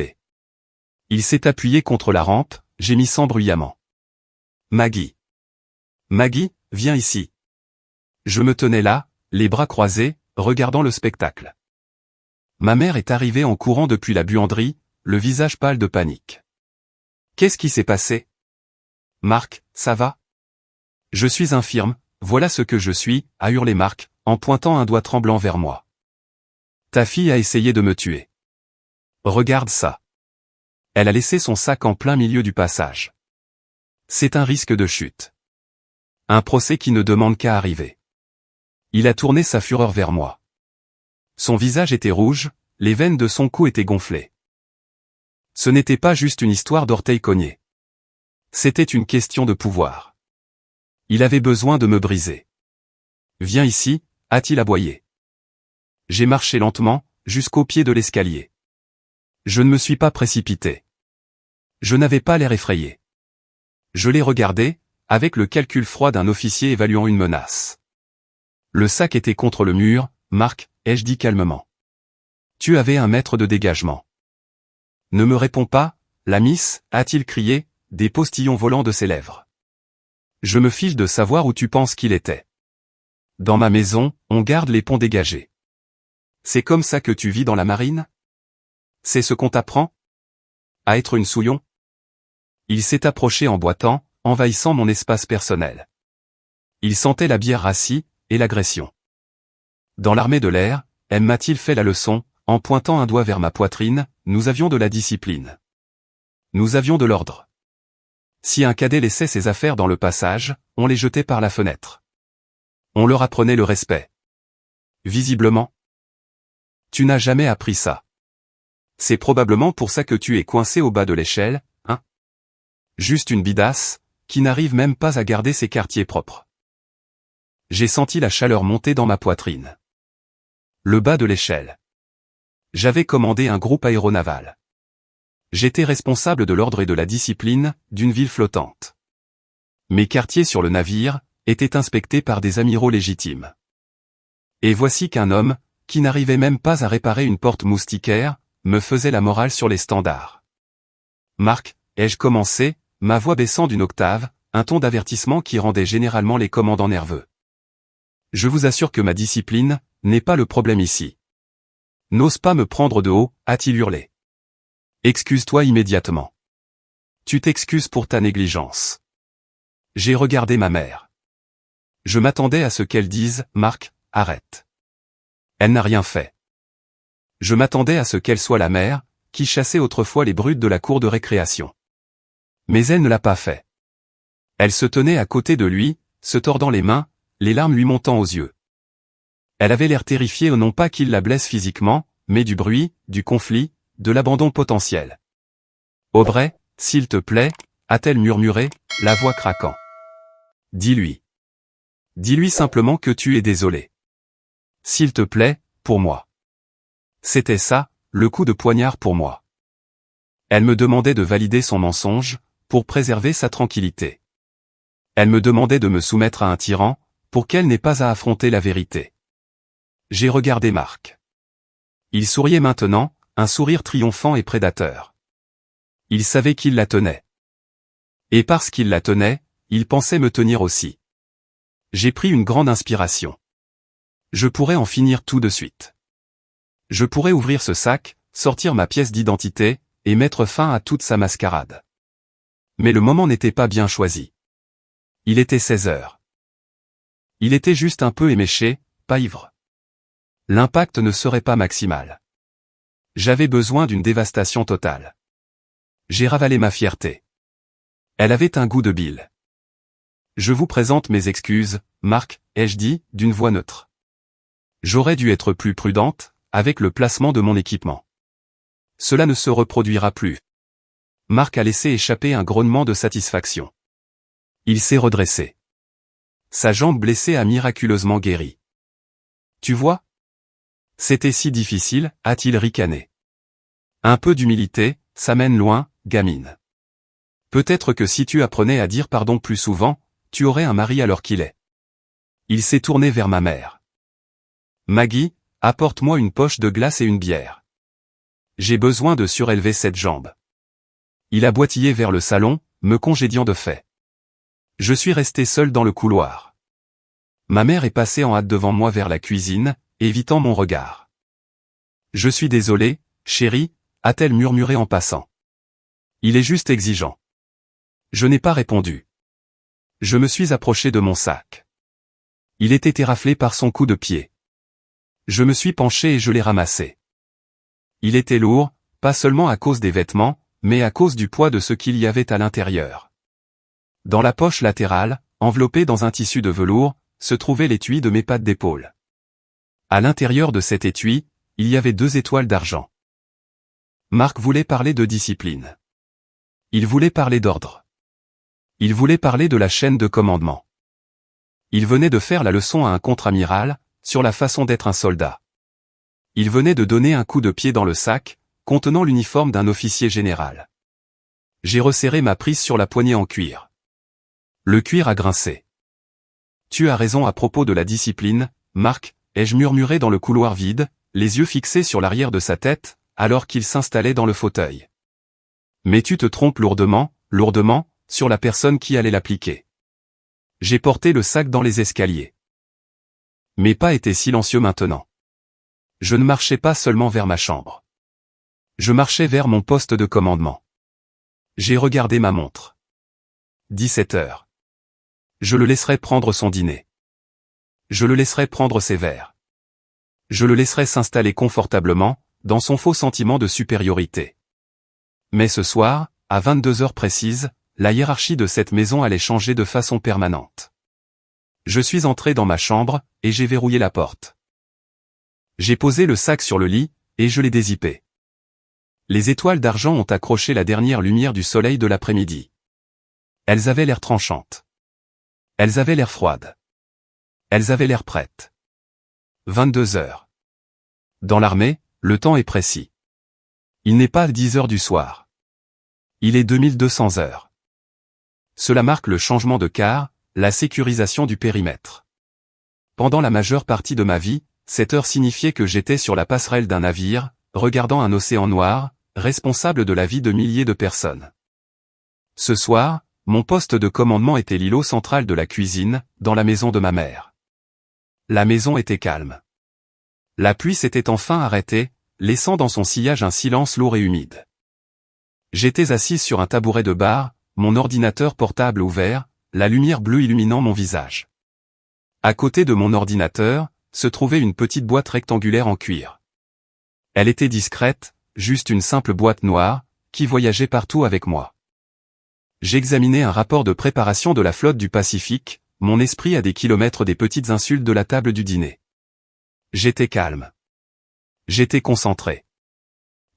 Il s'est appuyé contre la rampe, gémissant bruyamment. Maggie. Maggie, viens ici. Je me tenais là, les bras croisés, regardant le spectacle. Ma mère est arrivée en courant depuis la buanderie, le visage pâle de panique. Qu'est-ce qui s'est passé? Marc, ça va? Je suis infirme, voilà ce que je suis, a hurlé Marc, en pointant un doigt tremblant vers moi. Ta fille a essayé de me tuer. Regarde ça. Elle a laissé son sac en plein milieu du passage. C'est un risque de chute. Un procès qui ne demande qu'à arriver. Il a tourné sa fureur vers moi. Son visage était rouge, les veines de son cou étaient gonflées. Ce n'était pas juste une histoire d'orteils cognés. C'était une question de pouvoir. Il avait besoin de me briser. Viens ici, a-t-il aboyé. J'ai marché lentement, jusqu'au pied de l'escalier. Je ne me suis pas précipité. Je n'avais pas l'air effrayé. Je l'ai regardé, avec le calcul froid d'un officier évaluant une menace. Le sac était contre le mur, Marc, ai-je dit calmement. Tu avais 1 mètre de dégagement. Ne me réponds pas, la miss, a-t-il crié, des postillons volant de ses lèvres. Je me fiche de savoir où tu penses qu'il était. Dans ma maison, on garde les ponts dégagés. C'est comme ça que tu vis dans la marine? C'est ce qu'on t'apprend? À être une souillon? Il s'est approché en boitant, envahissant mon espace personnel. Il sentait la bière rassie, et l'agression. Dans l'armée de l'air, m'a-t-il fait la leçon, en pointant un doigt vers ma poitrine, nous avions de la discipline. Nous avions de l'ordre. Si un cadet laissait ses affaires dans le passage, on les jetait par la fenêtre. On leur apprenait le respect. Visiblement. Tu n'as jamais appris ça. C'est probablement pour ça que tu es coincé au bas de l'échelle, hein? Juste une bidasse, qui n'arrive même pas à garder ses quartiers propres. J'ai senti la chaleur monter dans ma poitrine. Le bas de l'échelle. J'avais commandé un groupe aéronaval. J'étais responsable de l'ordre et de la discipline d'une ville flottante. Mes quartiers sur le navire étaient inspectés par des amiraux légitimes. Et voici qu'un homme, qui n'arrivait même pas à réparer une porte moustiquaire, me faisait la morale sur les standards. Marc, ai-je commencé, ma voix baissant d'une octave, un ton d'avertissement qui rendait généralement les commandants nerveux. Je vous assure que ma discipline n'est pas le problème ici. N'ose pas me prendre de haut, a-t-il hurlé. Excuse-toi immédiatement. Tu t'excuses pour ta négligence. J'ai regardé ma mère. Je m'attendais à ce qu'elle dise, Marc, arrête. Elle n'a rien fait. Je m'attendais à ce qu'elle soit la mère, qui chassait autrefois les brutes de la cour de récréation. Mais elle ne l'a pas fait. Elle se tenait à côté de lui, se tordant les mains, les larmes lui montant aux yeux. Elle avait l'air terrifiée non pas qu'il la blesse physiquement, mais du bruit, du conflit, de l'abandon potentiel. « Aubrey, s'il te plaît, a-t-elle murmuré, la voix craquant. Dis-lui. Dis-lui simplement que tu es désolé. S'il te plaît, pour moi. C'était ça, le coup de poignard pour moi. Elle me demandait de valider son mensonge, pour préserver sa tranquillité. Elle me demandait de me soumettre à un tyran, pour qu'elle n'ait pas à affronter la vérité. J'ai regardé Marc. Il souriait maintenant, un sourire triomphant et prédateur. Il savait qu'il la tenait. Et parce qu'il la tenait, il pensait me tenir aussi. J'ai pris une grande inspiration. Je pourrais en finir tout de suite. Je pourrais ouvrir ce sac, sortir ma pièce d'identité, et mettre fin à toute sa mascarade. Mais le moment n'était pas bien choisi. Il était 16 heures. Il était juste un peu éméché, pas ivre. L'impact ne serait pas maximal. J'avais besoin d'une dévastation totale. J'ai ravalé ma fierté. Elle avait un goût de bile. Je vous présente mes excuses, Marc, ai-je dit, d'une voix neutre. J'aurais dû être plus prudente, avec le placement de mon équipement. Cela ne se reproduira plus. Marc a laissé échapper un grognement de satisfaction. Il s'est redressé. Sa jambe blessée a miraculeusement guéri. Tu vois? C'était si difficile, a-t-il ricané. Un peu d'humilité, ça mène loin, gamine. Peut-être que si tu apprenais à dire pardon plus souvent, tu aurais un mari alors qu'il est. Il s'est tourné vers ma mère. Maggie, apporte-moi une poche de glace et une bière. J'ai besoin de surélever cette jambe. Il a boitillé vers le salon, me congédiant de fait. Je suis resté seul dans le couloir. Ma mère est passée en hâte devant moi vers la cuisine, évitant mon regard. Je suis désolé, chérie, a-t-elle murmuré en passant. Il est juste exigeant. Je n'ai pas répondu. Je me suis approché de mon sac. Il était éraflé par son coup de pied. Je me suis penché et je l'ai ramassé. Il était lourd, pas seulement à cause des vêtements, mais à cause du poids de ce qu'il y avait à l'intérieur. Dans la poche latérale, enveloppée dans un tissu de velours, se trouvait l'étui de mes pattes d'épaule. À l'intérieur de cet étui, il y avait 2 étoiles d'argent. Marc voulait parler de discipline. Il voulait parler d'ordre. Il voulait parler de la chaîne de commandement. Il venait de faire la leçon à un contre-amiral, sur la façon d'être un soldat. Il venait de donner un coup de pied dans le sac, contenant l'uniforme d'un officier général. J'ai resserré ma prise sur la poignée en cuir. Le cuir a grincé. Tu as raison à propos de la discipline, Marc, ai-je murmuré dans le couloir vide, les yeux fixés sur l'arrière de sa tête, alors qu'il s'installait dans le fauteuil. Mais tu te trompes lourdement, sur la personne qui allait l'appliquer. J'ai porté le sac dans les escaliers. Mes pas étaient silencieux maintenant. Je ne marchais pas seulement vers ma chambre. Je marchais vers mon poste de commandement. J'ai regardé ma montre. 17 heures. Je le laisserai prendre son dîner. Je le laisserai prendre ses verres. Je le laisserai s'installer confortablement, dans son faux sentiment de supériorité. Mais ce soir, à 22 heures précises, la hiérarchie de cette maison allait changer de façon permanente. Je suis entré dans ma chambre, et j'ai verrouillé la porte. J'ai posé le sac sur le lit, et je l'ai dézippé. Les étoiles d'argent ont accroché la dernière lumière du soleil de l'après-midi. Elles avaient l'air tranchantes. Elles avaient l'air froides. Elles avaient l'air prêtes. 22 heures. Dans l'armée, le temps est précis. Il n'est pas 10 heures du soir. Il est 2200 heures. Cela marque le changement de quart, la sécurisation du périmètre. Pendant la majeure partie de ma vie, cette heure signifiait que j'étais sur la passerelle d'un navire, regardant un océan noir, responsable de la vie de milliers de personnes. Ce soir, mon poste de commandement était l'îlot central de la cuisine, dans la maison de ma mère. La maison était calme. La pluie s'était enfin arrêtée, laissant dans son sillage un silence lourd et humide. J'étais assise sur un tabouret de bar, mon ordinateur portable ouvert, la lumière bleue illuminant mon visage. À côté de mon ordinateur, se trouvait une petite boîte rectangulaire en cuir. Elle était discrète, juste une simple boîte noire, qui voyageait partout avec moi. J'examinais un rapport de préparation de la flotte du Pacifique, mon esprit à des kilomètres des petites insultes de la table du dîner. J'étais calme. J'étais concentré.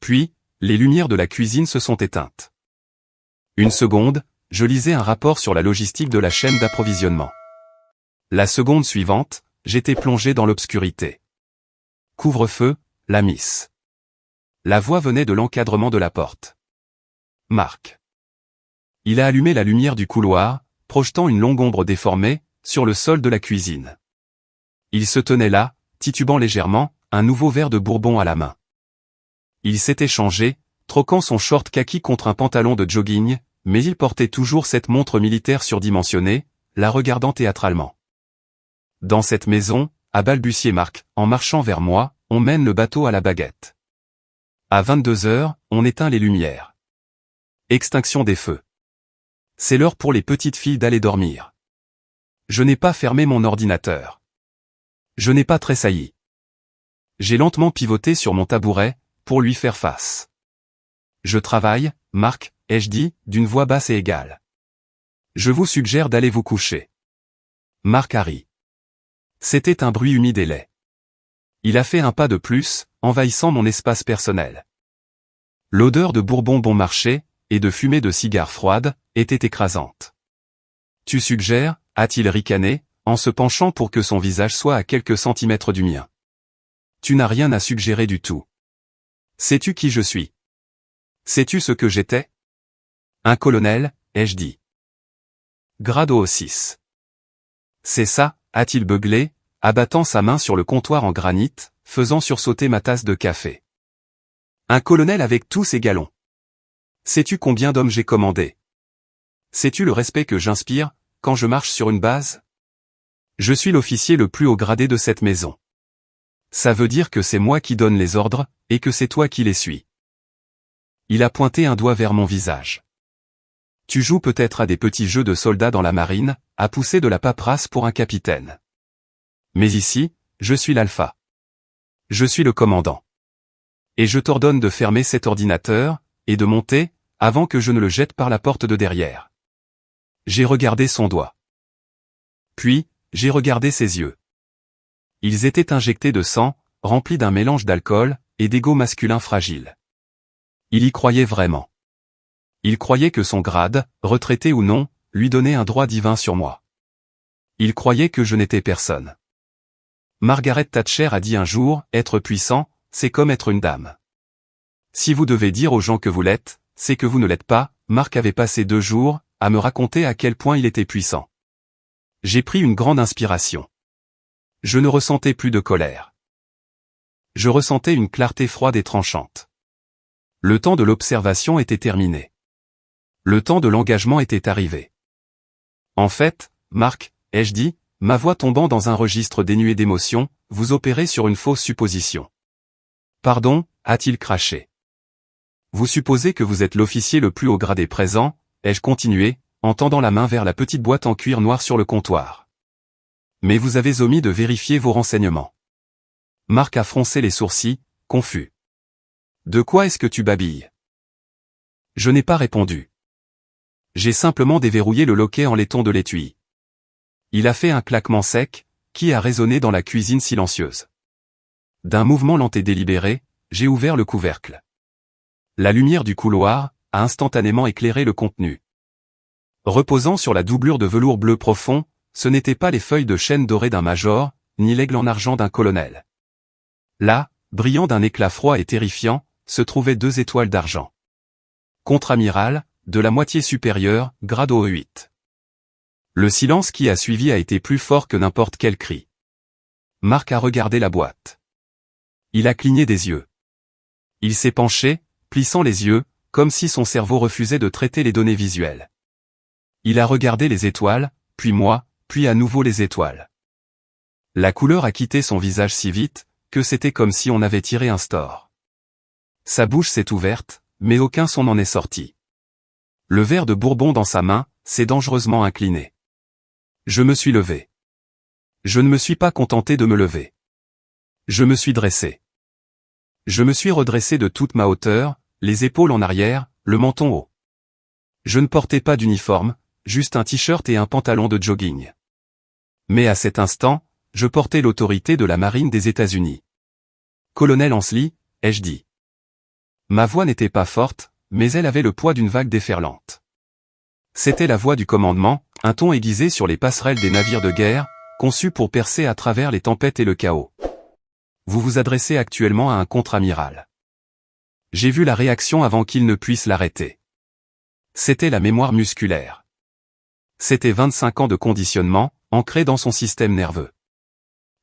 Puis, les lumières de la cuisine se sont éteintes. Une seconde, je lisais un rapport sur la logistique de la chaîne d'approvisionnement. La seconde suivante, j'étais plongé dans l'obscurité. Couvre-feu, la miss. La voix venait de l'encadrement de la porte. Marc. Il a allumé la lumière du couloir, projetant une longue ombre déformée, sur le sol de la cuisine. Il se tenait là, titubant légèrement, un nouveau verre de bourbon à la main. Il s'était changé, troquant son short kaki contre un pantalon de jogging, mais il portait toujours cette montre militaire surdimensionnée, la regardant théâtralement. Dans cette maison, a balbutié Marc, en marchant vers moi, on mène le bateau à la baguette. À 22 heures, on éteint les lumières. Extinction des feux. C'est l'heure pour les petites filles d'aller dormir. Je n'ai pas fermé mon ordinateur. Je n'ai pas tressailli. J'ai lentement pivoté sur mon tabouret, pour lui faire face. Je travaille, Marc, ai-je dit, d'une voix basse et égale. Je vous suggère d'aller vous coucher. Marc a ri. C'était un bruit humide et laid. Il a fait un pas de plus, envahissant mon espace personnel. L'odeur de bourbon bon marché, et de fumée de cigares froides, était écrasante. Tu suggères, a-t-il ricané, en se penchant pour que son visage soit à quelques centimètres du mien. Tu n'as rien à suggérer du tout. Sais-tu qui je suis? Sais-tu ce que j'étais? Un colonel, ai-je dit. Grado 6. C'est ça, a-t-il beuglé, abattant sa main sur le comptoir en granit, faisant sursauter ma tasse de café. Un colonel avec tous ses galons. Sais-tu combien d'hommes j'ai commandé? Sais-tu le respect que j'inspire, quand je marche sur une base? Je suis l'officier le plus haut gradé de cette maison. Ça veut dire que c'est moi qui donne les ordres, et que c'est toi qui les suis. Il a pointé un doigt vers mon visage. Tu joues peut-être à des petits jeux de soldats dans la marine, à pousser de la paperasse pour un capitaine. Mais ici, je suis l'alpha. Je suis le commandant. Et je t'ordonne de fermer cet ordinateur, et de monter, avant que je ne le jette par la porte de derrière. J'ai regardé son doigt. Puis, j'ai regardé ses yeux. Ils étaient injectés de sang, remplis d'un mélange d'alcool, et d'ego masculin fragile. Il y croyait vraiment. Il croyait que son grade, retraité ou non, lui donnait un droit divin sur moi. Il croyait que je n'étais personne. Margaret Thatcher a dit un jour, être puissant, c'est comme être une dame. Si vous devez dire aux gens que vous l'êtes, c'est que vous ne l'êtes pas. Marc avait passé 2 jours, à me raconter à quel point il était puissant. J'ai pris une grande inspiration. Je ne ressentais plus de colère. Je ressentais une clarté froide et tranchante. Le temps de l'observation était terminé. Le temps de l'engagement était arrivé. En fait, Marc, ai-je dit, ma voix tombant dans un registre dénué d'émotion, vous opérez sur une fausse supposition. Pardon, a-t-il craché. Vous supposez que vous êtes l'officier le plus haut gradé présent, ai-je continué, en tendant la main vers la petite boîte en cuir noir sur le comptoir. Mais vous avez omis de vérifier vos renseignements. Marc a froncé les sourcils, confus. De quoi est-ce que tu babilles? Je n'ai pas répondu. J'ai simplement déverrouillé le loquet en laiton de l'étui. Il a fait un claquement sec, qui a résonné dans la cuisine silencieuse. D'un mouvement lent et délibéré, j'ai ouvert le couvercle. La lumière du couloir a instantanément éclairé le contenu. Reposant sur la doublure de velours bleu profond, ce n'étaient pas les feuilles de chêne dorées d'un major, ni l'aigle en argent d'un colonel. Là, brillant d'un éclat froid et terrifiant, se trouvaient 2 étoiles d'argent. Contre-amiral, de la moitié supérieure, grado 8. Le silence qui a suivi a été plus fort que n'importe quel cri. Marc a regardé la boîte. Il a cligné des yeux. Il s'est penché, plissant les yeux, comme si son cerveau refusait de traiter les données visuelles. Il a regardé les étoiles, puis moi, puis à nouveau les étoiles. La couleur a quitté son visage si vite, que c'était comme si on avait tiré un store. Sa bouche s'est ouverte, mais aucun son n'en est sorti. Le verre de bourbon dans sa main, s'est dangereusement incliné. Je me suis levé. Je ne me suis pas contenté de me lever. Je me suis dressé. Je me suis redressé de toute ma hauteur, les épaules en arrière, le menton haut. Je ne portais pas d'uniforme, juste un t-shirt et un pantalon de jogging. Mais à cet instant, je portais l'autorité de la marine des États-Unis. Colonel Ansley, ai-je dit. Ma voix n'était pas forte, mais elle avait le poids d'une vague déferlante. C'était la voix du commandement, un ton aiguisé sur les passerelles des navires de guerre, conçu pour percer à travers les tempêtes et le chaos. Vous vous adressez actuellement à un contre-amiral. J'ai vu la réaction avant qu'il ne puisse l'arrêter. C'était la mémoire musculaire. C'était 25 ans de conditionnement, ancré dans son système nerveux.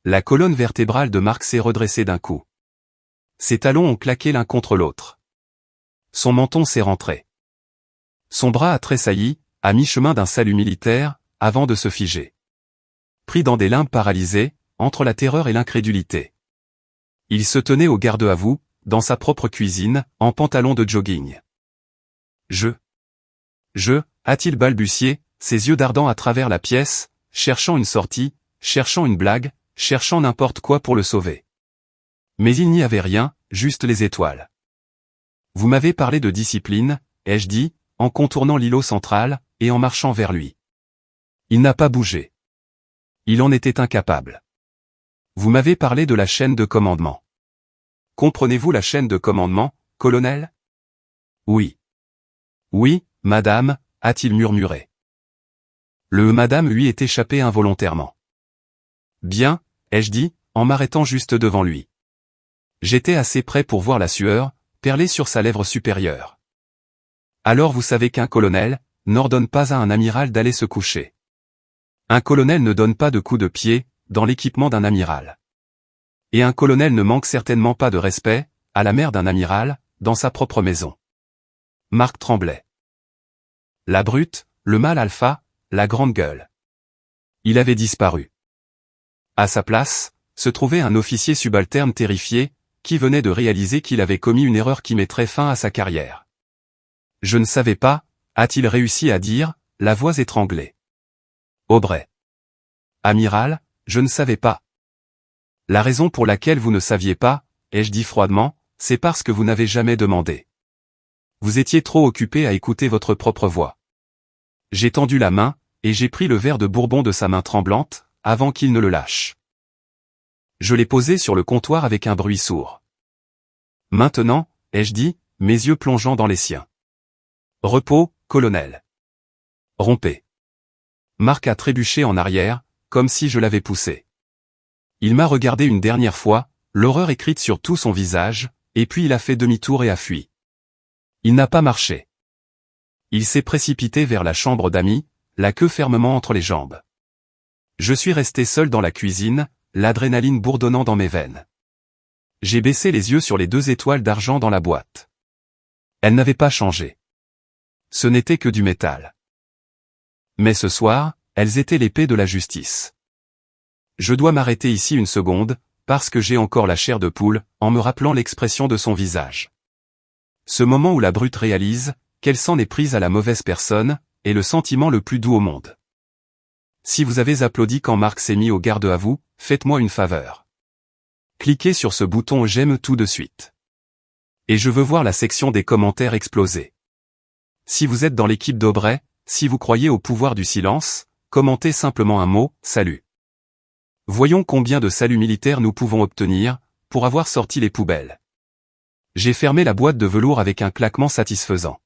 La colonne vertébrale de Mark s'est redressée d'un coup. Ses talons ont claqué l'un contre l'autre. Son menton s'est rentré. Son bras a tressailli, à mi-chemin d'un salut militaire, avant de se figer. Pris dans des limbes paralysées, entre la terreur et l'incrédulité. Il se tenait au garde-à-vous, dans sa propre cuisine, en pantalon de jogging. A-t-il balbutié, ses yeux dardant à travers la pièce, cherchant une sortie, cherchant une blague, cherchant n'importe quoi pour le sauver. Mais il n'y avait rien, juste les étoiles. Vous m'avez parlé de discipline, ai-je dit, en contournant l'îlot central, et en marchant vers lui. Il n'a pas bougé. Il en était incapable. Vous m'avez parlé de la chaîne de commandement. Comprenez-vous la chaîne de commandement, colonel? Oui. Oui, madame, a-t-il murmuré. Le madame lui est échappé involontairement. Bien, ai-je dit, en m'arrêtant juste devant lui. J'étais assez près pour voir la sueur, perler sur sa lèvre supérieure. Alors vous savez qu'un colonel n'ordonne pas à un amiral d'aller se coucher. Un colonel ne donne pas de coups de pied, dans l'équipement d'un amiral. Et un colonel ne manque certainement pas de respect, à la mère d'un amiral, dans sa propre maison. Mark tremblait. La brute, le mâle alpha, la grande gueule. Il avait disparu. À sa place, se trouvait un officier subalterne terrifié, qui venait de réaliser qu'il avait commis une erreur qui mettrait fin à sa carrière. Je ne savais pas, a-t-il réussi à dire, la voix étranglée. Aubrey. Amiral, je ne savais pas. La raison pour laquelle vous ne saviez pas, ai-je dit froidement, c'est parce que vous n'avez jamais demandé. Vous étiez trop occupé à écouter votre propre voix. J'ai tendu la main, et j'ai pris le verre de bourbon de sa main tremblante, avant qu'il ne le lâche. Je l'ai posé sur le comptoir avec un bruit sourd. Maintenant, ai-je dit, mes yeux plongeant dans les siens. Repos, colonel. Rompez. Mark a trébuché en arrière, comme si je l'avais poussé. Il m'a regardé une dernière fois, l'horreur écrite sur tout son visage, et puis il a fait demi-tour et a fui. Il n'a pas marché. Il s'est précipité vers la chambre d'amis, la queue fermement entre les jambes. Je suis resté seul dans la cuisine, l'adrénaline bourdonnant dans mes veines. J'ai baissé les yeux sur les 2 étoiles d'argent dans la boîte. Elles n'avaient pas changé. Ce n'était que du métal. Mais ce soir, elles étaient l'épée de la justice. Je dois m'arrêter ici une seconde, parce que j'ai encore la chair de poule, en me rappelant l'expression de son visage. Ce moment où la brute réalise qu'elle s'en est prise à la mauvaise personne, est le sentiment le plus doux au monde. Si vous avez applaudi quand Mark s'est mis au garde à vous, faites-moi une faveur. Cliquez sur ce bouton j'aime tout de suite. Et je veux voir la section des commentaires exploser. Si vous êtes dans l'équipe d'Aubrey, si vous croyez au pouvoir du silence, commentez simplement un mot, salut. Voyons combien de saluts militaires nous pouvons obtenir, pour avoir sorti les poubelles. J'ai fermé la boîte de velours avec un claquement satisfaisant.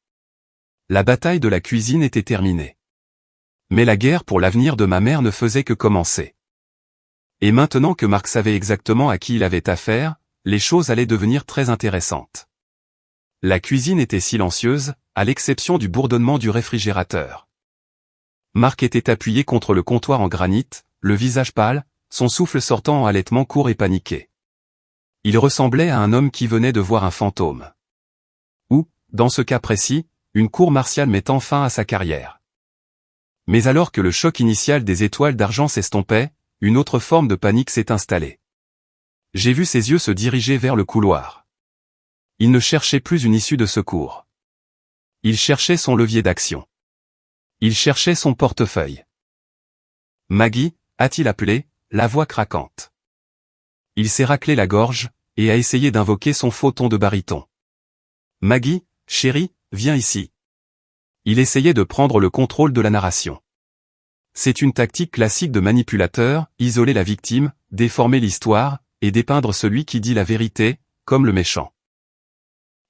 La bataille de la cuisine était terminée. Mais la guerre pour l'avenir de ma mère ne faisait que commencer. Et maintenant que Mark savait exactement à qui il avait affaire, les choses allaient devenir très intéressantes. La cuisine était silencieuse, à l'exception du bourdonnement du réfrigérateur. Mark était appuyé contre le comptoir en granit, le visage pâle, son souffle sortant en halètements courts et paniqués. Il ressemblait à un homme qui venait de voir un fantôme. Ou, dans ce cas précis, une cour martiale mettant fin à sa carrière. Mais alors que le choc initial des étoiles d'argent s'estompait, une autre forme de panique s'est installée. J'ai vu ses yeux se diriger vers le couloir. Il ne cherchait plus une issue de secours. Il cherchait son levier d'action. Il cherchait son portefeuille. Maggie, a-t-il appelé, la voix craquante. Il s'est raclé la gorge, et a essayé d'invoquer son faux ton de baryton. Maggie, chérie, viens ici. Il essayait de prendre le contrôle de la narration. C'est une tactique classique de manipulateur, isoler la victime, déformer l'histoire, et dépeindre celui qui dit la vérité, comme le méchant.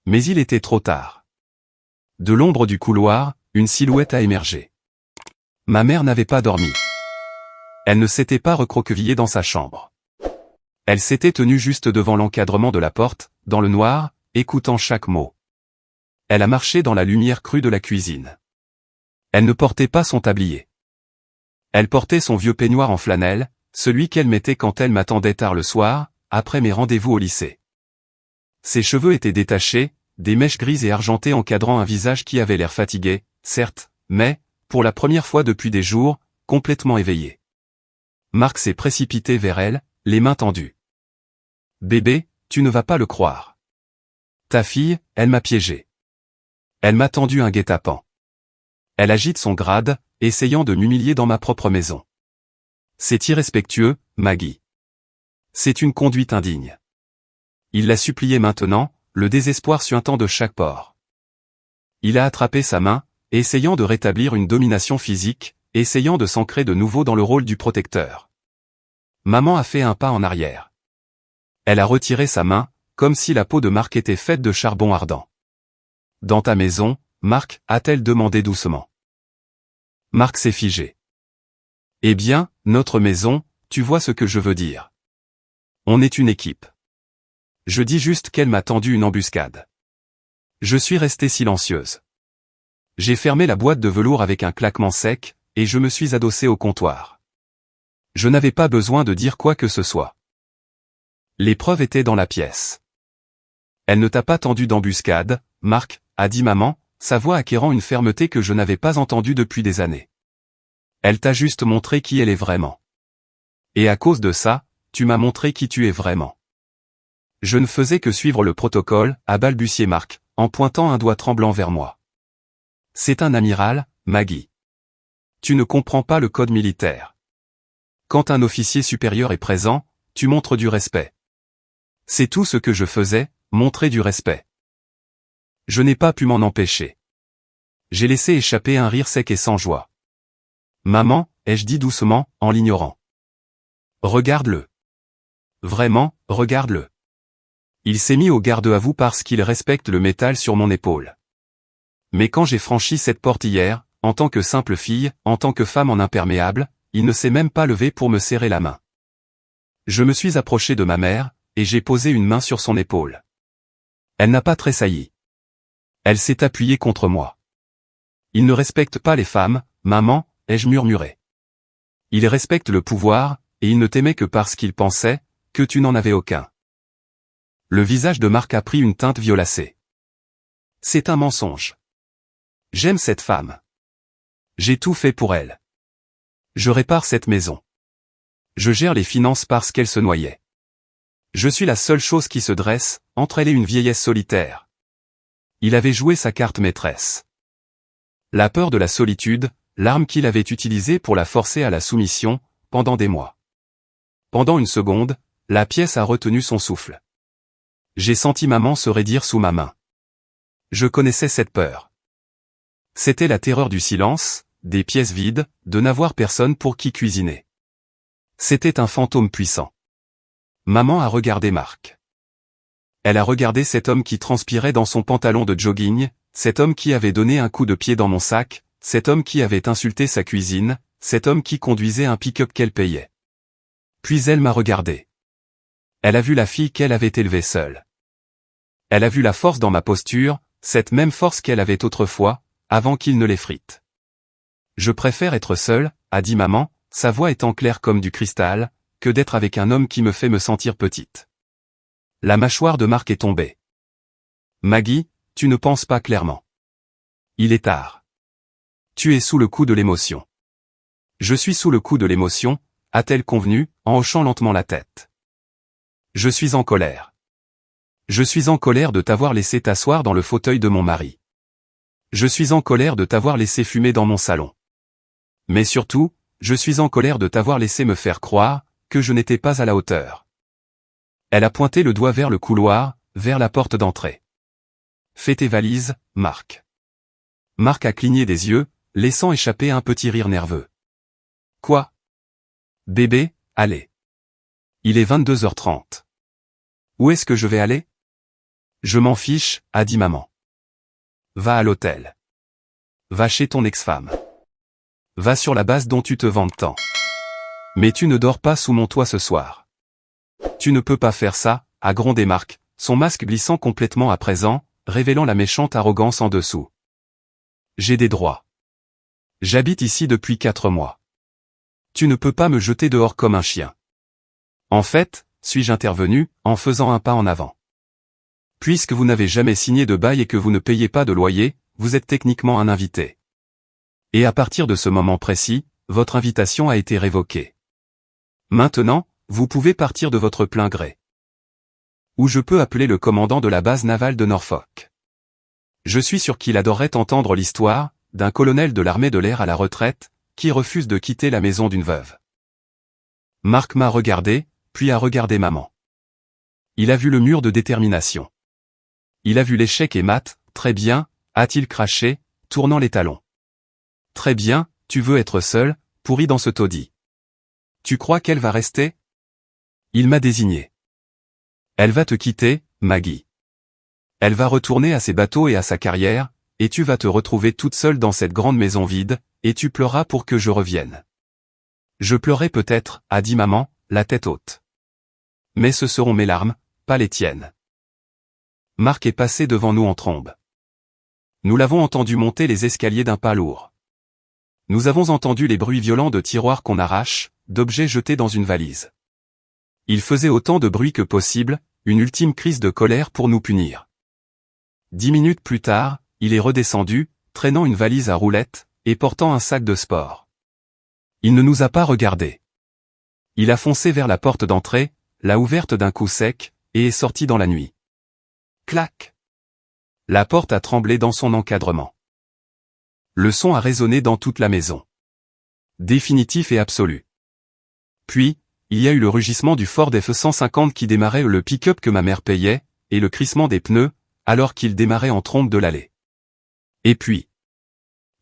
Mais il était trop tard. De l'ombre du couloir, une silhouette a émergé. Ma mère n'avait pas dormi. Elle ne s'était pas recroquevillée dans sa chambre. Elle s'était tenue juste devant l'encadrement de la porte, dans le noir, écoutant chaque mot. Elle a marché dans la lumière crue de la cuisine. Elle ne portait pas son tablier. Elle portait son vieux peignoir en flanelle, celui qu'elle mettait quand elle m'attendait tard le soir, après mes rendez-vous au lycée. Ses cheveux étaient détachés, des mèches grises et argentées encadrant un visage qui avait l'air fatigué, certes, mais, pour la première fois depuis des jours, complètement éveillé. Marc s'est précipité vers elle, les mains tendues. « Bébé, tu ne vas pas le croire. Ta fille, elle m'a piégé. Elle m'a tendu un guet-apens. Elle agite son grade, essayant de m'humilier dans ma propre maison. C'est irrespectueux, Maggie. C'est une conduite indigne. » Il la suppliait maintenant, le désespoir suintant de chaque pore. Il a attrapé sa main, essayant de rétablir une domination physique, essayant de s'ancrer de nouveau dans le rôle du protecteur. Maman a fait un pas en arrière. Elle a retiré sa main, comme si la peau de Marc était faite de charbon ardent. « Dans ta maison, Marc ?» a-t-elle demandé doucement. Marc s'est figé. « Eh bien, notre maison, tu vois ce que je veux dire. On est une équipe. Je dis juste qu'elle m'a tendu une embuscade. » Je suis restée silencieuse. J'ai fermé la boîte de velours avec un claquement sec, et je me suis adossée au comptoir. Je n'avais pas besoin de dire quoi que ce soit. Les preuves étaient dans la pièce. « Elle ne t'a pas tendu d'embuscade, Marc », a dit maman, sa voix acquérant une fermeté que je n'avais pas entendue depuis des années. « Elle t'a juste montré qui elle est vraiment. Et à cause de ça, tu m'as montré qui tu es vraiment. » Je ne faisais que suivre le protocole, a balbutié Marc, en pointant un doigt tremblant vers moi. « C'est un amiral, Maggie. Tu ne comprends pas le code militaire. Quand un officier supérieur est présent, tu montres du respect. C'est tout ce que je faisais, montrer du respect. » Je n'ai pas pu m'en empêcher. J'ai laissé échapper un rire sec et sans joie. « Maman », ai-je dit doucement, en l'ignorant. « Regarde-le. Vraiment, regarde-le. » Il s'est mis au garde-à-vous parce qu'il respecte le métal sur mon épaule. Mais quand j'ai franchi cette porte hier, en tant que simple fille, en tant que femme en imperméable, il ne s'est même pas levé pour me serrer la main. Je me suis approché de ma mère, et j'ai posé une main sur son épaule. Elle n'a pas tressailli. Elle s'est appuyée contre moi. « Il ne respecte pas les femmes, maman », ai-je murmuré. « Il respecte le pouvoir, et il ne t'aimait que parce qu'il pensait que tu n'en avais aucun. » Le visage de Marc a pris une teinte violacée. « C'est un mensonge. J'aime cette femme. J'ai tout fait pour elle. Je répare cette maison. Je gère les finances parce qu'elle se noyait. Je suis la seule chose qui se dresse, entre elle et une vieillesse solitaire. » Il avait joué sa carte maîtresse. La peur de la solitude, l'arme qu'il avait utilisée pour la forcer à la soumission, pendant des mois. Pendant une seconde, la pièce a retenu son souffle. J'ai senti maman se raidir sous ma main. Je connaissais cette peur. C'était la terreur du silence, des pièces vides, de n'avoir personne pour qui cuisiner. C'était un fantôme puissant. Maman a regardé Marc. Elle a regardé cet homme qui transpirait dans son pantalon de jogging, cet homme qui avait donné un coup de pied dans mon sac, cet homme qui avait insulté sa cuisine, cet homme qui conduisait un pick-up qu'elle payait. Puis elle m'a regardé. Elle a vu la fille qu'elle avait élevée seule. Elle a vu la force dans ma posture, cette même force qu'elle avait autrefois, avant qu'il ne l'effrite. « Je préfère être seule », a dit maman, sa voix étant claire comme du cristal, que d'être avec un homme qui me fait me sentir petite. La mâchoire de Marc est tombée. « Maggie, tu ne penses pas clairement. Il est tard. Tu es sous le coup de l'émotion. » « Je suis sous le coup de l'émotion », a-t-elle convenu, en hochant lentement la tête. « Je suis en colère. Je suis en colère de t'avoir laissé t'asseoir dans le fauteuil de mon mari. Je suis en colère de t'avoir laissé fumer dans mon salon. Mais surtout, je suis en colère de t'avoir laissé me faire croire que je n'étais pas à la hauteur. » Elle a pointé le doigt vers le couloir, vers la porte d'entrée. « Fais tes valises, Marc. » Marc a cligné des yeux, laissant échapper un petit rire nerveux. Quoi? Bébé, allez. Il est 22h30. Où est-ce que je vais aller? Je m'en fiche, a dit maman. Va à l'hôtel. Va chez ton ex-femme. Va sur la base dont tu te vantes tant. Mais tu ne dors pas sous mon toit ce soir. Tu ne peux pas faire ça, a grondé Marc, son masque glissant complètement à présent, révélant la méchante arrogance en dessous. J'ai des droits. J'habite ici depuis 4 mois. Tu ne peux pas me jeter dehors comme un chien. En fait, suis-je intervenu, en faisant un pas en avant. Puisque vous n'avez jamais signé de bail et que vous ne payez pas de loyer, vous êtes techniquement un invité. Et à partir de ce moment précis, votre invitation a été révoquée. Maintenant, vous pouvez partir de votre plein gré. Ou je peux appeler le commandant de la base navale de Norfolk. Je suis sûr qu'il adorerait entendre l'histoire d'un colonel de l'armée de l'air à la retraite, qui refuse de quitter la maison d'une veuve. Marc m'a regardé, puis a regardé maman. Il a vu le mur de détermination. Il a vu l'échec et mat, très bien, a-t-il craché, tournant les talons. Très bien, tu veux être seul, pourri dans ce taudis. Tu crois qu'elle va rester? Il m'a désigné. Elle va te quitter, Maggie. Elle va retourner à ses bateaux et à sa carrière, et tu vas te retrouver toute seule dans cette grande maison vide, et tu pleuras pour que je revienne. Je pleurais peut-être, a dit maman, la tête haute. Mais ce seront mes larmes, pas les tiennes. Marc est passé devant nous en trombe. Nous l'avons entendu monter les escaliers d'un pas lourd. Nous avons entendu les bruits violents de tiroirs qu'on arrache, d'objets jetés dans une valise. Il faisait autant de bruit que possible, une ultime crise de colère pour nous punir. 10 minutes plus tard, il est redescendu, traînant une valise à roulettes, et portant un sac de sport. Il ne nous a pas regardés. Il a foncé vers la porte d'entrée, l'a ouverte d'un coup sec, et est sorti dans la nuit. Clac! La porte a tremblé dans son encadrement. Le son a résonné dans toute la maison. Définitif et absolu. Puis, il y a eu le rugissement du Ford F-150 qui démarrait le pick-up que ma mère payait, et le crissement des pneus, alors qu'il démarrait en trombe de l'allée. Et puis,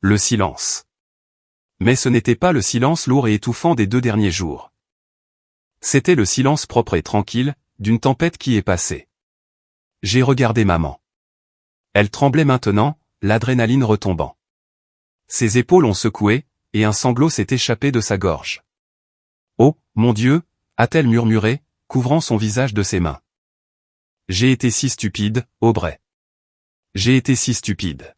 le silence. Mais ce n'était pas le silence lourd et étouffant des 2 derniers jours. C'était le silence propre et tranquille, d'une tempête qui est passée. J'ai regardé maman. Elle tremblait maintenant, l'adrénaline retombant. Ses épaules ont secoué, et un sanglot s'est échappé de sa gorge. Oh, mon Dieu, a-t-elle murmuré, couvrant son visage de ses mains. J'ai été si stupide, Aubrey. J'ai été si stupide.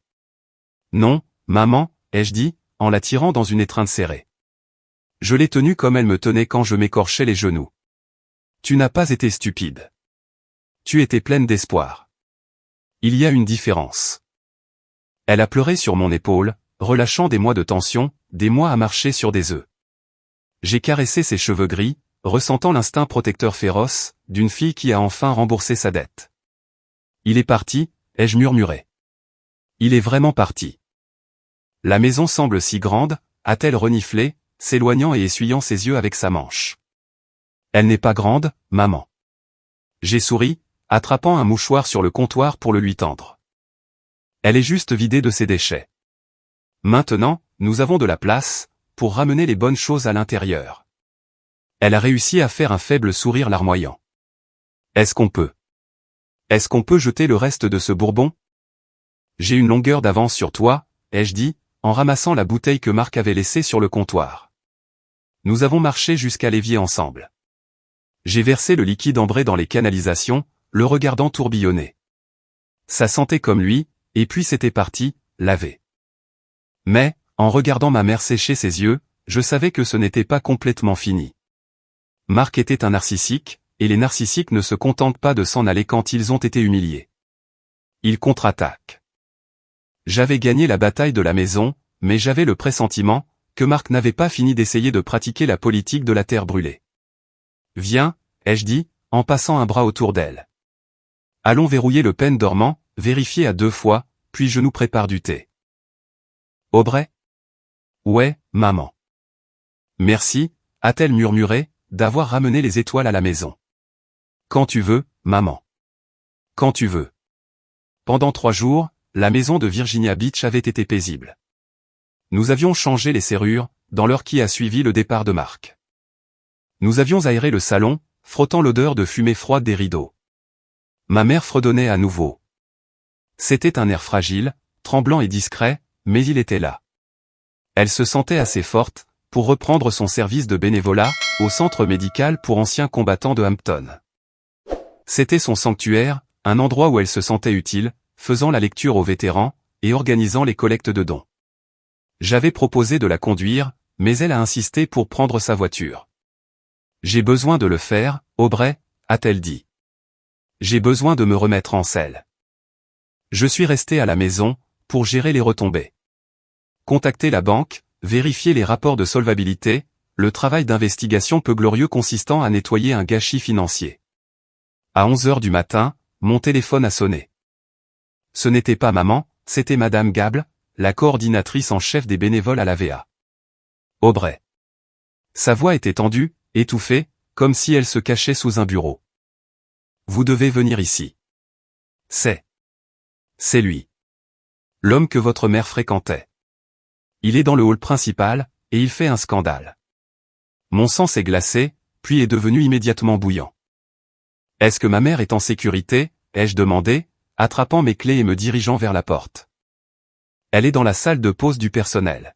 Non, maman, ai-je dit, en la tirant dans une étreinte serrée. Je l'ai tenue comme elle me tenait quand je m'écorchais les genoux. Tu n'as pas été stupide. Tu étais pleine d'espoir. Il y a une différence. Elle a pleuré sur mon épaule, relâchant des mois de tension, des mois à marcher sur des œufs. J'ai caressé ses cheveux gris, ressentant l'instinct protecteur féroce d'une fille qui a enfin remboursé sa dette. Il est parti, ai-je murmuré. Il est vraiment parti. La maison semble si grande, a-t-elle reniflé, s'éloignant et essuyant ses yeux avec sa manche. Elle n'est pas grande, maman. J'ai souri, attrapant un mouchoir sur le comptoir pour le lui tendre. Elle est juste vidée de ses déchets. Maintenant, nous avons de la place, pour ramener les bonnes choses à l'intérieur. Elle a réussi à faire un faible sourire larmoyant. Est-ce qu'on peut jeter le reste de ce bourbon? J'ai une longueur d'avance sur toi, ai-je dit, en ramassant la bouteille que Marc avait laissée sur le comptoir. Nous avons marché jusqu'à l'évier ensemble. J'ai versé le liquide ambré dans les canalisations, le regardant tourbillonner. Ça sentait comme lui, et puis c'était parti, laver. Mais, en regardant ma mère sécher ses yeux, je savais que ce n'était pas complètement fini. Marc était un narcissique, et les narcissiques ne se contentent pas de s'en aller quand ils ont été humiliés. Ils contre-attaquent. J'avais gagné la bataille de la maison, mais j'avais le pressentiment que Marc n'avait pas fini d'essayer de pratiquer la politique de la terre brûlée. Viens, ai-je dit, en passant un bras autour d'elle. Allons verrouiller le pen dormant, vérifier à 2 fois, puis je nous prépare du thé. Aubrey? Ouais, maman. Merci, a-t-elle murmuré, d'avoir ramené les étoiles à la maison. Quand tu veux, maman. Quand tu veux. Pendant 3 jours, la maison de Virginia Beach avait été paisible. Nous avions changé les serrures, dans l'heure qui a suivi le départ de Marc. Nous avions aéré le salon, frottant l'odeur de fumée froide des rideaux. Ma mère fredonnait à nouveau. C'était un air fragile, tremblant et discret, mais il était là. Elle se sentait assez forte pour reprendre son service de bénévolat au centre médical pour anciens combattants de Hampton. C'était son sanctuaire, un endroit où elle se sentait utile, faisant la lecture aux vétérans et organisant les collectes de dons. J'avais proposé de la conduire, mais elle a insisté pour prendre sa voiture. J'ai besoin de le faire, Aubrey, a-t-elle dit. J'ai besoin de me remettre en selle. Je suis resté à la maison pour gérer les retombées. Contacter la banque, vérifier les rapports de solvabilité, le travail d'investigation peu glorieux consistant à nettoyer un gâchis financier. À 11h du matin, mon téléphone a sonné. Ce n'était pas maman, c'était Madame Gable, la coordinatrice en chef des bénévoles à l'AVA. Aubrey. Sa voix était tendue, étouffée, comme si elle se cachait sous un bureau. Vous devez venir ici. C'est lui. L'homme que votre mère fréquentait. Il est dans le hall principal, et il fait un scandale. Mon sang s'est glacé, puis est devenu immédiatement bouillant. Est-ce que ma mère est en sécurité, ai-je demandé, attrapant mes clés et me dirigeant vers la porte. Elle est dans la salle de pause du personnel.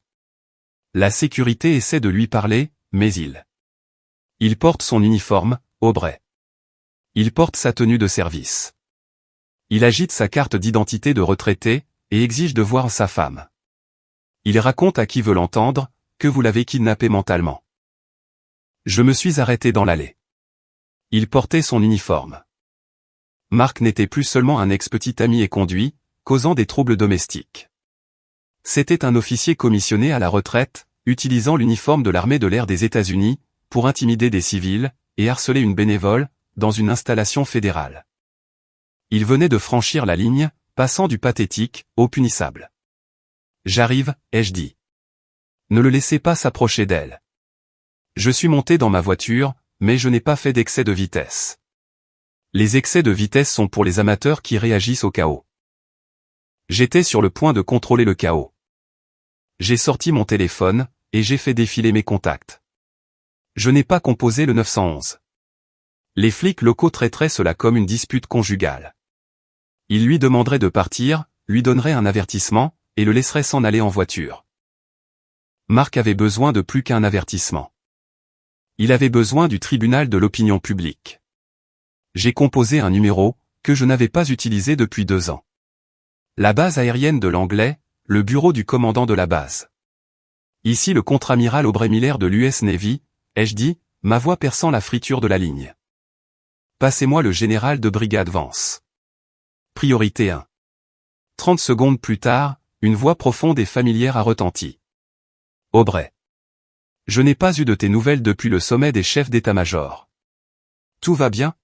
La sécurité essaie de lui parler, mais il porte son uniforme, Aubrey. Il porte sa tenue de service. Il agite sa carte d'identité de retraité, et exige de voir sa femme. Il raconte à qui veut l'entendre, que vous l'avez kidnappé mentalement. Je me suis arrêté dans l'allée. Il portait son uniforme. Marc n'était plus seulement un ex-petit ami et conduit, causant des troubles domestiques. C'était un officier commissionné à la retraite, utilisant l'uniforme de l'armée de l'air des États-Unis, pour intimider des civils, et harceler une bénévole, dans une installation fédérale. Il venait de franchir la ligne, passant du pathétique, au punissable. J'arrive, ai-je dit. Ne le laissez pas s'approcher d'elle. Je suis monté dans ma voiture, mais je n'ai pas fait d'excès de vitesse. Les excès de vitesse sont pour les amateurs qui réagissent au chaos. J'étais sur le point de contrôler le chaos. J'ai sorti mon téléphone, et j'ai fait défiler mes contacts. Je n'ai pas composé le 911. Les flics locaux traiteraient cela comme une dispute conjugale. Ils lui demanderaient de partir, lui donneraient un avertissement, et le laisseraient s'en aller en voiture. Marc avait besoin de plus qu'un avertissement. Il avait besoin du tribunal de l'opinion publique. J'ai composé un numéro, que je n'avais pas utilisé depuis 2 ans. La base aérienne de l'Anglais, le bureau du commandant de la base. Ici le contre-amiral Aubrey Miller de l'US Navy, ai-je dit, ma voix perçant la friture de la ligne. Passez-moi le général de brigade Vance. Priorité 1. 30 secondes plus tard, une voix profonde et familière a retenti. Aubrey. Je n'ai pas eu de tes nouvelles depuis le sommet des chefs d'état-major. Tout va bien?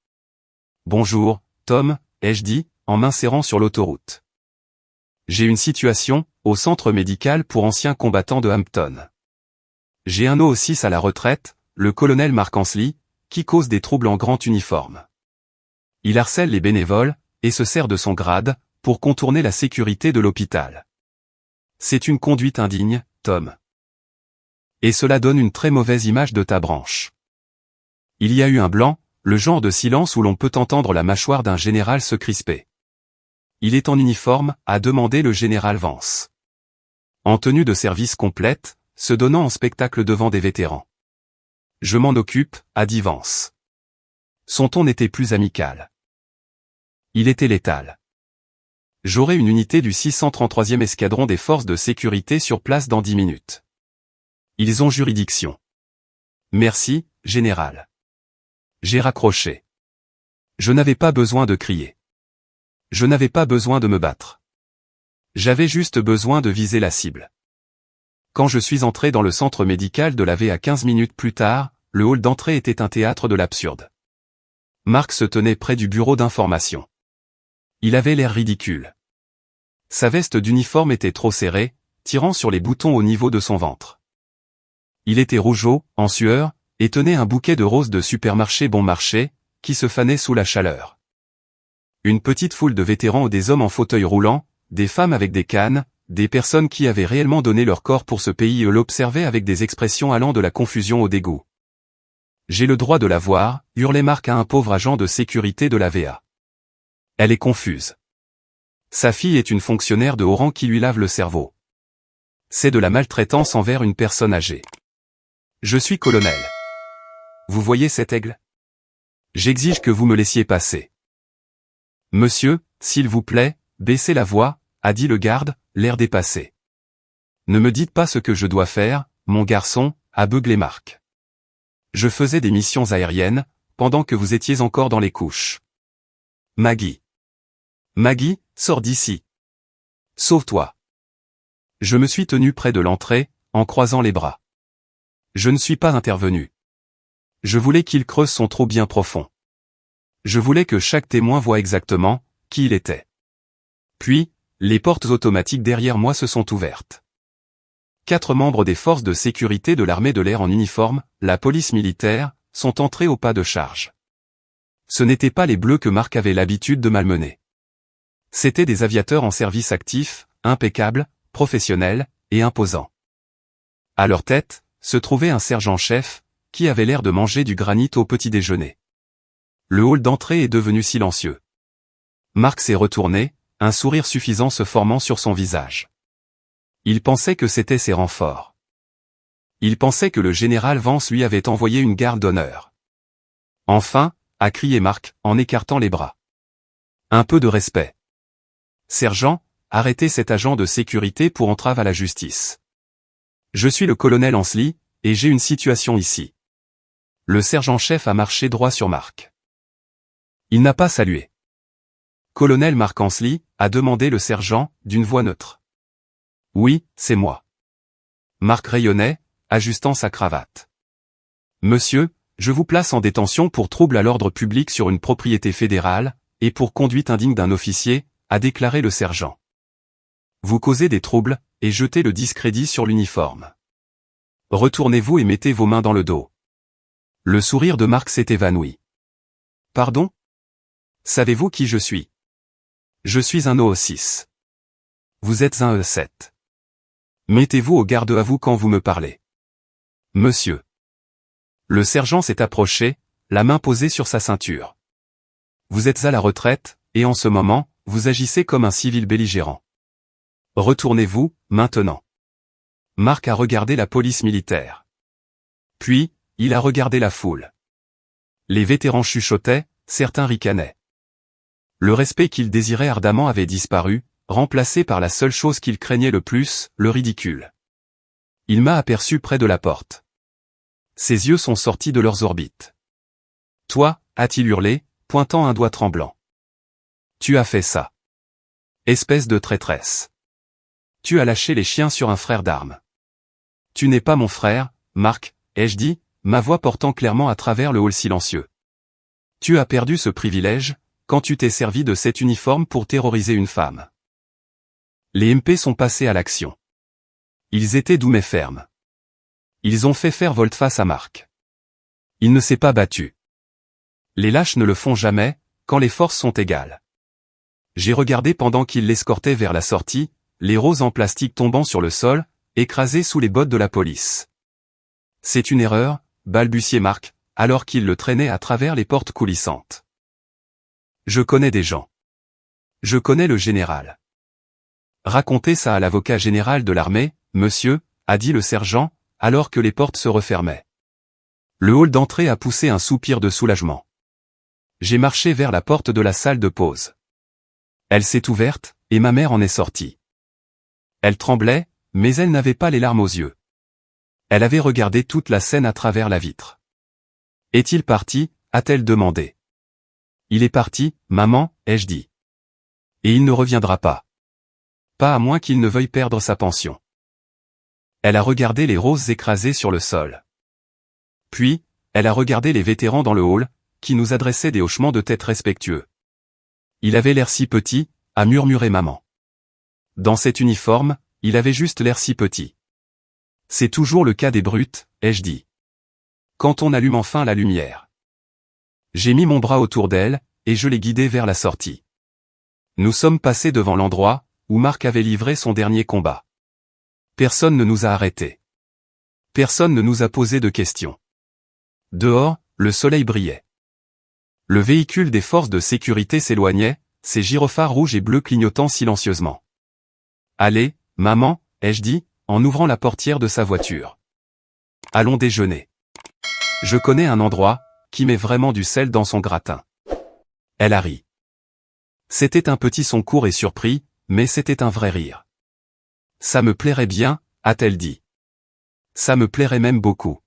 Bonjour, Tom, ai-je dit, en m'insérant sur l'autoroute. J'ai une situation, au centre médical pour anciens combattants de Hampton. J'ai un O6 à la retraite, le colonel Mark Ansley, qui cause des troubles en grand uniforme. Il harcèle les bénévoles, et se sert de son grade, pour contourner la sécurité de l'hôpital. C'est une conduite indigne, Tom. Et cela donne une très mauvaise image de ta branche. Il y a eu un blanc, le genre de silence où l'on peut entendre la mâchoire d'un général se crisper. Il est en uniforme, a demandé le général Vance. En tenue de service complète, se donnant en spectacle devant des vétérans. Je m'en occupe, a dit Vance. Son ton n'était plus amical. Il était létal. J'aurai une unité du 633e escadron des forces de sécurité sur place dans 10 minutes. Ils ont juridiction. Merci, général. J'ai raccroché. Je n'avais pas besoin de crier. Je n'avais pas besoin de me battre. J'avais juste besoin de viser la cible. Quand je suis entré dans le centre médical de la VA 15 minutes plus tard, le hall d'entrée était un théâtre de l'absurde. Marc se tenait près du bureau d'information. Il avait l'air ridicule. Sa veste d'uniforme était trop serrée, tirant sur les boutons au niveau de son ventre. Il était rougeau, en sueur, et tenait un bouquet de roses de supermarché bon marché, qui se fanait sous la chaleur. Une petite foule de vétérans ou des hommes en fauteuil roulant, des femmes avec des cannes, des personnes qui avaient réellement donné leur corps pour ce pays l'observaient avec des expressions allant de la confusion au dégoût. « J'ai le droit de la voir », hurlait Marc à un pauvre agent de sécurité de la VA. Elle est confuse. Sa fille est une fonctionnaire de haut rang qui lui lave le cerveau. C'est de la maltraitance envers une personne âgée. Je suis colonel. Vous voyez cet aigle? J'exige que vous me laissiez passer. Monsieur, s'il vous plaît, baissez la voix, a dit le garde, l'air dépassé. Ne me dites pas ce que je dois faire, mon garçon, a beuglé Marc. Je faisais des missions aériennes, pendant que vous étiez encore dans les couches. Maggie. Maggie, sors d'ici. Sauve-toi. Je me suis tenu près de l'entrée, en croisant les bras. Je ne suis pas intervenu. Je voulais qu'il creuse son trou bien profond. Je voulais que chaque témoin voie exactement qui il était. Puis, les portes automatiques derrière moi se sont ouvertes. 4 membres des forces de sécurité de l'armée de l'air en uniforme, la police militaire, sont entrés au pas de charge. Ce n'étaient pas les bleus que Marc avait l'habitude de malmener. C'étaient des aviateurs en service actif, impeccables, professionnels et imposants. À leur tête, se trouvait un sergent-chef, qui avait l'air de manger du granit au petit déjeuner. Le hall d'entrée est devenu silencieux. Marc s'est retourné, un sourire suffisant se formant sur son visage. Il pensait que c'était ses renforts. Il pensait que le général Vance lui avait envoyé une garde d'honneur. Enfin, a crié Marc, en écartant les bras. Un peu de respect. Sergent, arrêtez cet agent de sécurité pour entrave à la justice. Je suis le colonel Ansley, et j'ai une situation ici. Le sergent-chef a marché droit sur Marc. Il n'a pas salué. Colonel Marc Ansley, a demandé le sergent, d'une voix neutre. Oui, c'est moi. Marc rayonnait, ajustant sa cravate. Monsieur, je vous place en détention pour trouble à l'ordre public sur une propriété fédérale, et pour conduite indigne d'un officier, a déclaré le sergent. Vous causez des troubles, et jetez le discrédit sur l'uniforme. Retournez-vous et mettez vos mains dans le dos. Le sourire de Marc s'est évanoui. Pardon? Savez-vous qui je suis? Je suis un OO6. Vous êtes un E7. Mettez-vous au garde à vous quand vous me parlez. Monsieur. Le sergent s'est approché, la main posée sur sa ceinture. Vous êtes à la retraite, et en ce moment, vous agissez comme un civil belligérant. Retournez-vous, maintenant. Marc a regardé la police militaire. Puis, il a regardé la foule. Les vétérans chuchotaient, certains ricanaient. Le respect qu'il désirait ardemment avait disparu, remplacé par la seule chose qu'il craignait le plus, le ridicule. Il m'a aperçu près de la porte. Ses yeux sont sortis de leurs orbites. Toi, a-t-il hurlé, pointant un doigt tremblant. Tu as fait ça. Espèce de traîtresse. Tu as lâché les chiens sur un frère d'armes. Tu n'es pas mon frère, Marc, ai-je dit, ma voix portant clairement à travers le hall silencieux. Tu as perdu ce privilège, quand tu t'es servi de cet uniforme pour terroriser une femme. Les MP sont passés à l'action. Ils étaient doux mais fermes. Ils ont fait faire volte-face à Marc. Il ne s'est pas battu. Les lâches ne le font jamais, quand les forces sont égales. J'ai regardé pendant qu'il l'escortait vers la sortie, les roses en plastique tombant sur le sol, écrasées sous les bottes de la police. C'est une erreur, balbutiait Marc, alors qu'il le traînait à travers les portes coulissantes. Je connais des gens. Je connais le général. Racontez ça à l'avocat général de l'armée, monsieur, a dit le sergent, alors que les portes se refermaient. Le hall d'entrée a poussé un soupir de soulagement. J'ai marché vers la porte de la salle de pause. Elle s'est ouverte, et ma mère en est sortie. Elle tremblait, mais elle n'avait pas les larmes aux yeux. Elle avait regardé toute la scène à travers la vitre. Est-il parti, a-t-elle demandé. Il est parti, maman, ai-je dit. Et il ne reviendra pas. Pas à moins qu'il ne veuille perdre sa pension. Elle a regardé les roses écrasées sur le sol. Puis, elle a regardé les vétérans dans le hall, qui nous adressaient des hochements de tête respectueux. Il avait l'air si petit, a murmuré maman. Dans cet uniforme, il avait juste l'air si petit. C'est toujours le cas des brutes, ai-je dit. Quand on allume enfin la lumière. J'ai mis mon bras autour d'elle, et je l'ai guidée vers la sortie. Nous sommes passés devant l'endroit, où Marc avait livré son dernier combat. Personne ne nous a arrêtés. Personne ne nous a posé de questions. Dehors, le soleil brillait. Le véhicule des forces de sécurité s'éloignait, ses gyrophares rouges et bleus clignotant silencieusement. « Allez, maman » ai-je dit, en ouvrant la portière de sa voiture. « Allons déjeuner. Je connais un endroit qui met vraiment du sel dans son gratin. » Elle a ri. C'était un petit son court et surpris, mais c'était un vrai rire. « Ça me plairait bien » a-t-elle dit. « Ça me plairait même beaucoup. »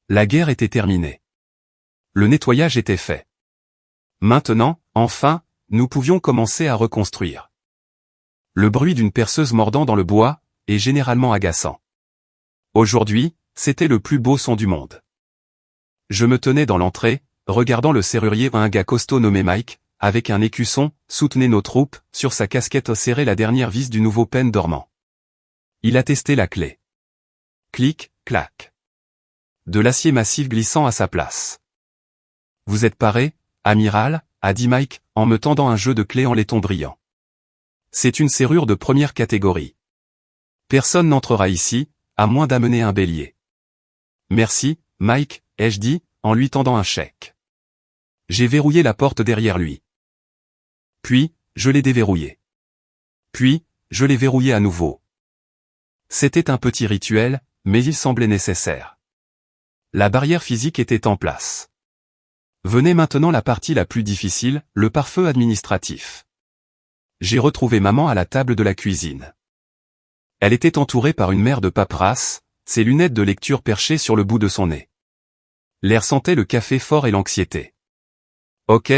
La guerre était terminée. Le nettoyage était fait. Maintenant, enfin, nous pouvions commencer à reconstruire. Le bruit d'une perceuse mordant dans le bois est généralement agaçant. Aujourd'hui, c'était le plus beau son du monde. Je me tenais dans l'entrée, regardant le serrurier, un gars costaud nommé Mike, avec un écusson, soutenait nos troupes, sur sa casquette serrait la dernière vis du nouveau pen dormant. Il a testé la clé. Clic, clac. De l'acier massif glissant à sa place. « Vous êtes paré, amiral ?» a dit Mike, en me tendant un jeu de clés en laiton brillant. « C'est une serrure de première catégorie. Personne n'entrera ici, à moins d'amener un bélier. »« Merci, Mike » ai-je dit, en lui tendant un chèque. J'ai verrouillé la porte derrière lui. Puis, je l'ai déverrouillée. Puis, je l'ai verrouillée à nouveau. C'était un petit rituel, mais il semblait nécessaire. La barrière physique était en place. Venait maintenant la partie la plus difficile, le pare-feu administratif. J'ai retrouvé maman à la table de la cuisine. Elle était entourée par une mer de paperasse, ses lunettes de lecture perchées sur le bout de son nez. L'air sentait le café fort et l'anxiété. « Ok »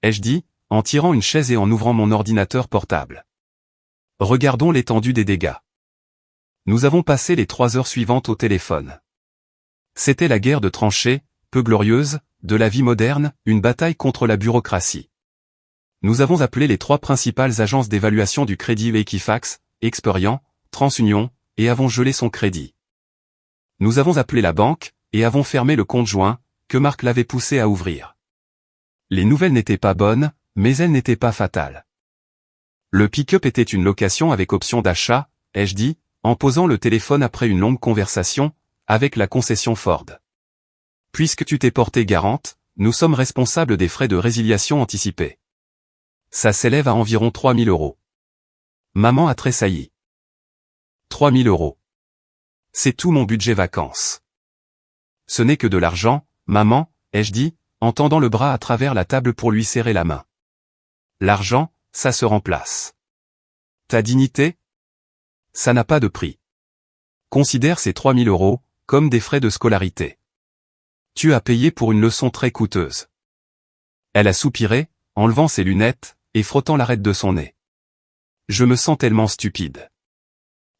ai-je dit, en tirant une chaise et en ouvrant mon ordinateur portable. Regardons l'étendue des dégâts. Nous avons passé les 3 heures suivantes au téléphone. C'était la guerre de tranchées, peu glorieuse, de la vie moderne, une bataille contre la bureaucratie. Nous avons appelé les 3 principales agences d'évaluation du crédit Equifax, Experian, TransUnion, et avons gelé son crédit. Nous avons appelé la banque, et avons fermé le compte joint, que Marc l'avait poussé à ouvrir. Les nouvelles n'étaient pas bonnes, mais elles n'étaient pas fatales. Le pick-up était une location avec option d'achat, ai-je dit, en posant le téléphone après une longue conversation, avec la concession Ford. Puisque tu t'es portée garante, nous sommes responsables des frais de résiliation anticipés. Ça s'élève à environ 3 000 €. Maman a tressailli. 3 000 €. C'est tout mon budget vacances. Ce n'est que de l'argent, maman, ai-je dit, en tendant le bras à travers la table pour lui serrer la main. L'argent, ça se remplace. Ta dignité? Ça n'a pas de prix. Considère ces 3 000 € comme des frais de scolarité. Tu as payé pour une leçon très coûteuse. Elle a soupiré, enlevant ses lunettes, et frottant l'arête de son nez. Je me sens tellement stupide.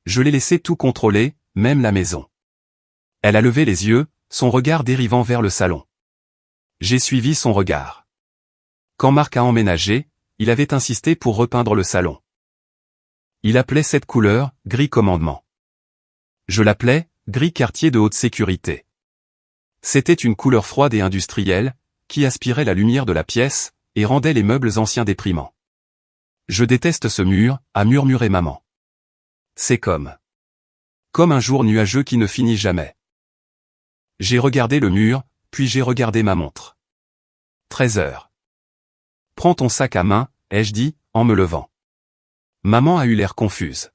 Je l'ai laissé tout contrôler, même la maison. Elle a levé les yeux, son regard dérivant vers le salon. J'ai suivi son regard. Quand Marc a emménagé, il avait insisté pour repeindre le salon. Il appelait cette couleur « gris commandement ». Je l'appelais « gris quartier de haute sécurité ». C'était une couleur froide et industrielle, qui aspirait la lumière de la pièce, et rendait les meubles anciens déprimants. Je déteste ce mur, a murmuré maman. C'est comme un jour nuageux qui ne finit jamais. J'ai regardé le mur, puis j'ai regardé ma montre. 13 heures. Prends ton sac à main, ai-je dit, en me levant. Maman a eu l'air confuse.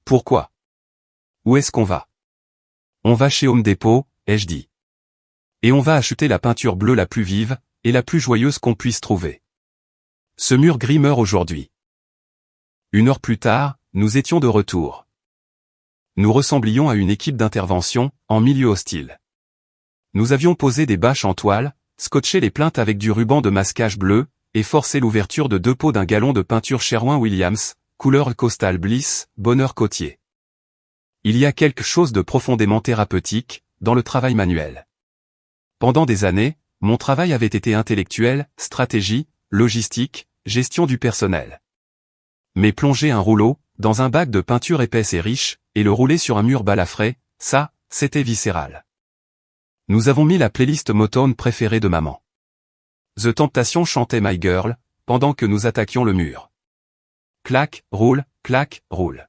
Pourquoi? Où est-ce qu'on va? On va chez Home Depot, ai-je dit. Et on va acheter la peinture bleue la plus vive, et la plus joyeuse qu'on puisse trouver. Ce mur gris meurt aujourd'hui. 1 heure plus tard, nous étions de retour. Nous ressemblions à une équipe d'intervention, en milieu hostile. Nous avions posé des bâches en toile, scotché les plinthes avec du ruban de masquage bleu, et forcé l'ouverture de 2 pots d'un gallon de peinture Sherwin-Williams, couleur Coastal Bliss, bonheur côtier. Il y a quelque chose de profondément thérapeutique, dans le travail manuel. Pendant des années, mon travail avait été intellectuel, stratégie, logistique, gestion du personnel. Mais plonger un rouleau, dans un bac de peinture épaisse et riche, et le rouler sur un mur balafré, ça, c'était viscéral. Nous avons mis la playlist Motown préférée de maman. The Temptation chantait My Girl, pendant que nous attaquions le mur. Clac, roule, clac, roule.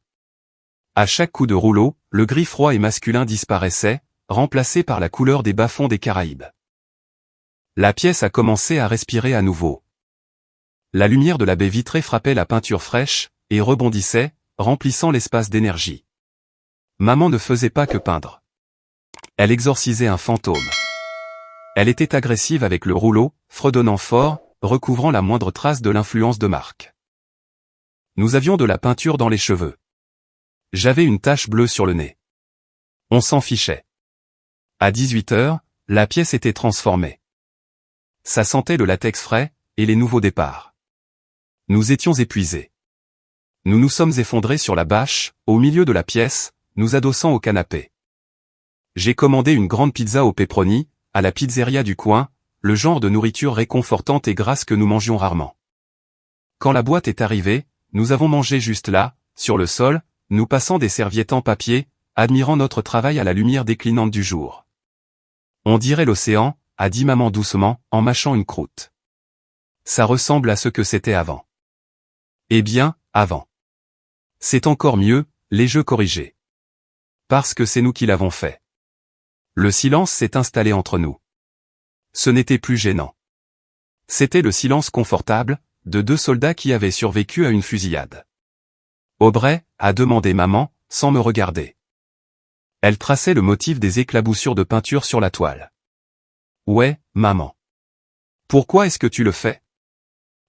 À chaque coup de rouleau, le gris froid et masculin disparaissait, remplacé par la couleur des bas-fonds des Caraïbes. La pièce a commencé à respirer à nouveau. La lumière de la baie vitrée frappait la peinture fraîche, et rebondissait, remplissant l'espace d'énergie. Maman ne faisait pas que peindre. Elle exorcisait un fantôme. Elle était agressive avec le rouleau, fredonnant fort, recouvrant la moindre trace de l'influence de Marc. Nous avions de la peinture dans les cheveux. J'avais une tache bleue sur le nez. On s'en fichait. À 18 heures, la pièce était transformée. Ça sentait le latex frais, et les nouveaux départs. Nous étions épuisés. Nous nous sommes effondrés sur la bâche, au milieu de la pièce, nous adossant au canapé. J'ai commandé une grande pizza au pepperoni, à la pizzeria du coin, le genre de nourriture réconfortante et grasse que nous mangions rarement. Quand la boîte est arrivée, nous avons mangé juste là, sur le sol, nous passant des serviettes en papier, admirant notre travail à la lumière déclinante du jour. On dirait l'océan, a dit maman doucement, en mâchant une croûte. Ça ressemble à ce que c'était avant. Eh bien, avant. C'est encore mieux, les jeux corrigés. Parce que c'est nous qui l'avons fait. Le silence s'est installé entre nous. Ce n'était plus gênant. C'était le silence confortable, de deux soldats qui avaient survécu à une fusillade. Aubrey, a demandé maman, sans me regarder. Elle traçait le motif des éclaboussures de peinture sur la toile. Ouais, maman. Pourquoi est-ce que tu le fais?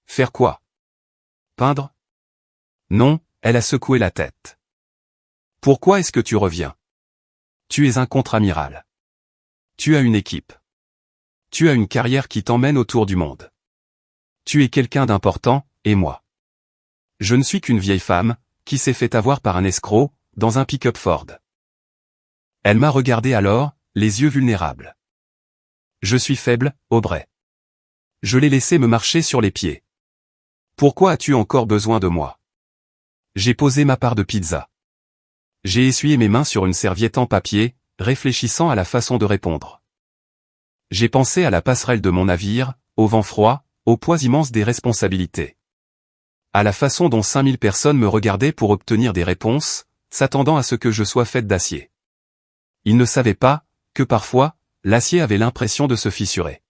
Faire quoi? Peindre? Non, elle a secoué la tête. Pourquoi est-ce que tu reviens? Tu es un contre-amiral. Tu as une équipe. Tu as une carrière qui t'emmène autour du monde. Tu es quelqu'un d'important, et moi. Je ne suis qu'une vieille femme, qui s'est fait avoir par un escroc, dans un pick-up Ford. Elle m'a regardé alors, les yeux vulnérables. Je suis faible, Aubrey. Je l'ai laissé me marcher sur les pieds. Pourquoi as-tu encore besoin de moi? J'ai posé ma part de pizza. J'ai essuyé mes mains sur une serviette en papier, réfléchissant à la façon de répondre. J'ai pensé à la passerelle de mon navire, au vent froid, au poids immense des responsabilités. À la façon dont 5000 personnes me regardaient pour obtenir des réponses, s'attendant à ce que je sois faite d'acier. Ils ne savaient pas, que parfois, l'acier avait l'impression de se fissurer.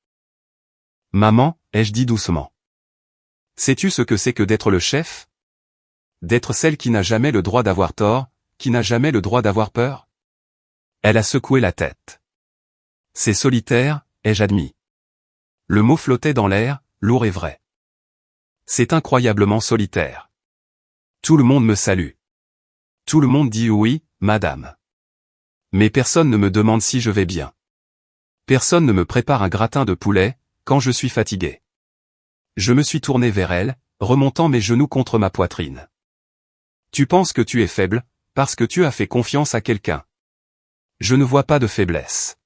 Maman, ai-je dit doucement. Sais-tu ce que c'est que d'être le chef? D'être celle qui n'a jamais le droit d'avoir tort, qui n'a jamais le droit d'avoir peur? Elle a secoué la tête. C'est solitaire, ai-je admis. Le mot flottait dans l'air, lourd et vrai. C'est incroyablement solitaire. Tout le monde me salue. Tout le monde dit oui, madame. Mais personne ne me demande si je vais bien. Personne ne me prépare un gratin de poulet, quand je suis fatigué. Je me suis tourné vers elle, remontant mes genoux contre ma poitrine. Tu penses que tu es faible, parce que tu as fait confiance à quelqu'un. Je ne vois pas de faiblesse.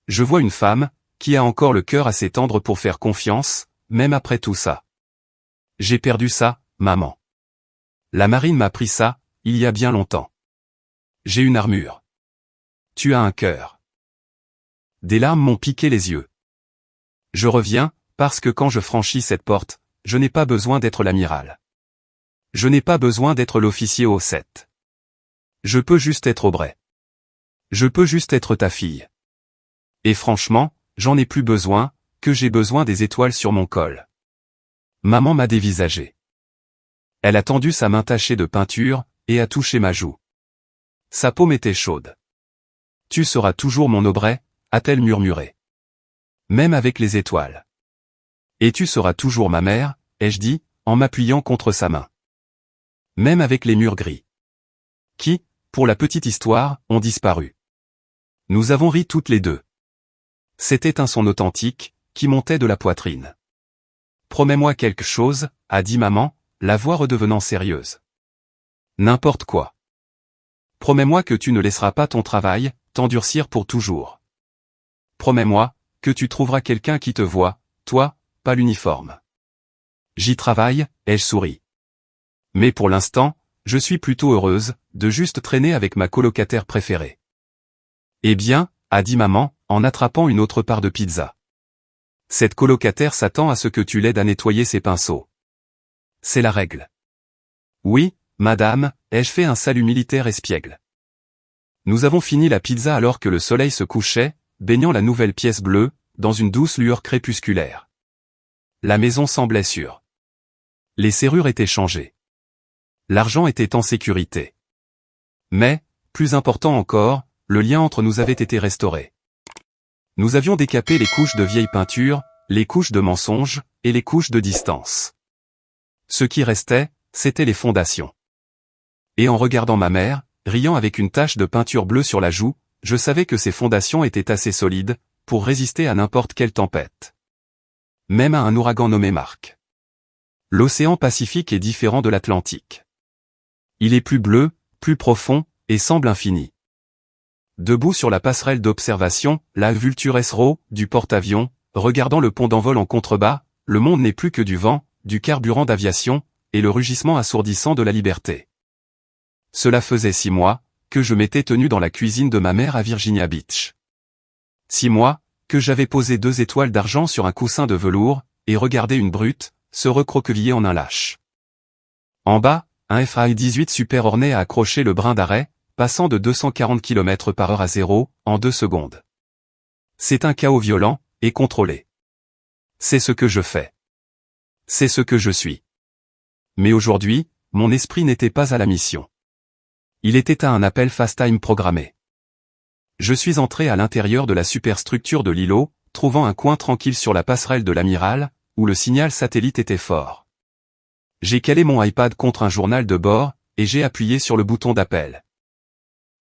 Je vois une femme, qui a encore le cœur assez tendre pour faire confiance, même après tout ça. J'ai perdu ça, maman. La marine m'a pris ça, il y a bien longtemps. J'ai une armure. Tu as un cœur. Des larmes m'ont piqué les yeux. Je reviens, parce que quand je franchis cette porte, je n'ai pas besoin d'être l'amiral. Je n'ai pas besoin d'être l'officier au 7. Je peux juste être Aubrey. Je peux juste être ta fille. Et franchement, j'en ai plus besoin, que j'ai besoin des étoiles sur mon col. Maman m'a dévisagé. Elle a tendu sa main tachée de peinture, et a touché ma joue. Sa paume était chaude. Tu seras toujours mon Aubrey, a-t-elle murmuré. Même avec les étoiles. Et tu seras toujours ma mère, ai-je dit, en m'appuyant contre sa main. Même avec les murs gris. Qui, pour la petite histoire, ont disparu. Nous avons ri toutes les deux. C'était un son authentique, qui montait de la poitrine. Promets-moi quelque chose, a dit maman, la voix redevenant sérieuse. N'importe quoi. Promets-moi que tu ne laisseras pas ton travail t'endurcir pour toujours. Promets-moi que tu trouveras quelqu'un qui te voit, toi, pas l'uniforme. J'y travaille, ai-je souri. Mais pour l'instant, je suis plutôt heureuse de juste traîner avec ma colocataire préférée. Eh bien, a dit maman, en attrapant une autre part de pizza. Cette colocataire s'attend à ce que tu l'aides à nettoyer ses pinceaux. C'est la règle. Oui, madame, ai-je fait un salut militaire espiègle. Nous avons fini la pizza alors que le soleil se couchait, baignant la nouvelle pièce bleue, dans une douce lueur crépusculaire. La maison semblait sûre. Les serrures étaient changées. L'argent était en sécurité. Mais, plus important encore, le lien entre nous avait été restauré. Nous avions décapé les couches de vieille peinture, les couches de mensonges, et les couches de distance. Ce qui restait, c'étaient les fondations. Et en regardant ma mère, riant avec une tache de peinture bleue sur la joue, je savais que ces fondations étaient assez solides, pour résister à n'importe quelle tempête. Même à un ouragan nommé Mark. L'océan Pacifique est différent de l'Atlantique. Il est plus bleu, plus profond, et semble infini. Debout sur la passerelle d'observation, la Vulture S-Row, du porte-avions, regardant le pont d'envol en contrebas, le monde n'est plus que du vent, du carburant d'aviation, et le rugissement assourdissant de la liberté. Cela faisait 6 mois, que je m'étais tenu dans la cuisine de ma mère à Virginia Beach. 6 mois, que j'avais posé 2 étoiles d'argent sur un coussin de velours, et regardé une brute, se recroqueviller en un lâche. En bas, un FA-18 Super Hornet a accroché le brin d'arrêt, passant de 240 km/h à 0, en 2 secondes. C'est un chaos violent, et contrôlé. C'est ce que je fais. C'est ce que je suis. Mais aujourd'hui, mon esprit n'était pas à la mission. Il était à un appel FaceTime programmé. Je suis entré à l'intérieur de la superstructure de l'îlot, trouvant un coin tranquille sur la passerelle de l'amiral, où le signal satellite était fort. J'ai calé mon iPad contre un journal de bord, et j'ai appuyé sur le bouton d'appel.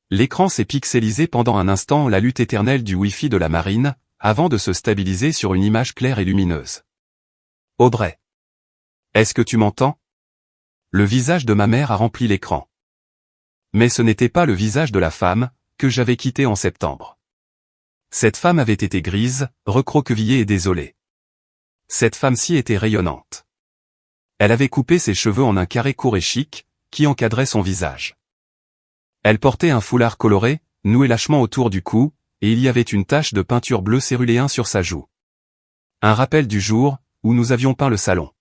L'écran s'est pixelisé pendant un instant, la lutte éternelle du Wi-Fi de la marine, avant de se stabiliser sur une image claire et lumineuse. Aubrey. Est-ce que tu m'entends? Le visage de ma mère a rempli l'écran. Mais ce n'était pas le visage de la femme, que j'avais quittée en septembre. Cette femme avait été grise, recroquevillée et désolée. Cette femme-ci était rayonnante. Elle avait coupé ses cheveux en un carré court et chic, qui encadrait son visage. Elle portait un foulard coloré, noué lâchement autour du cou, et il y avait une tache de peinture bleue céruléen sur sa joue. Un rappel du jour, où nous avions peint le salon.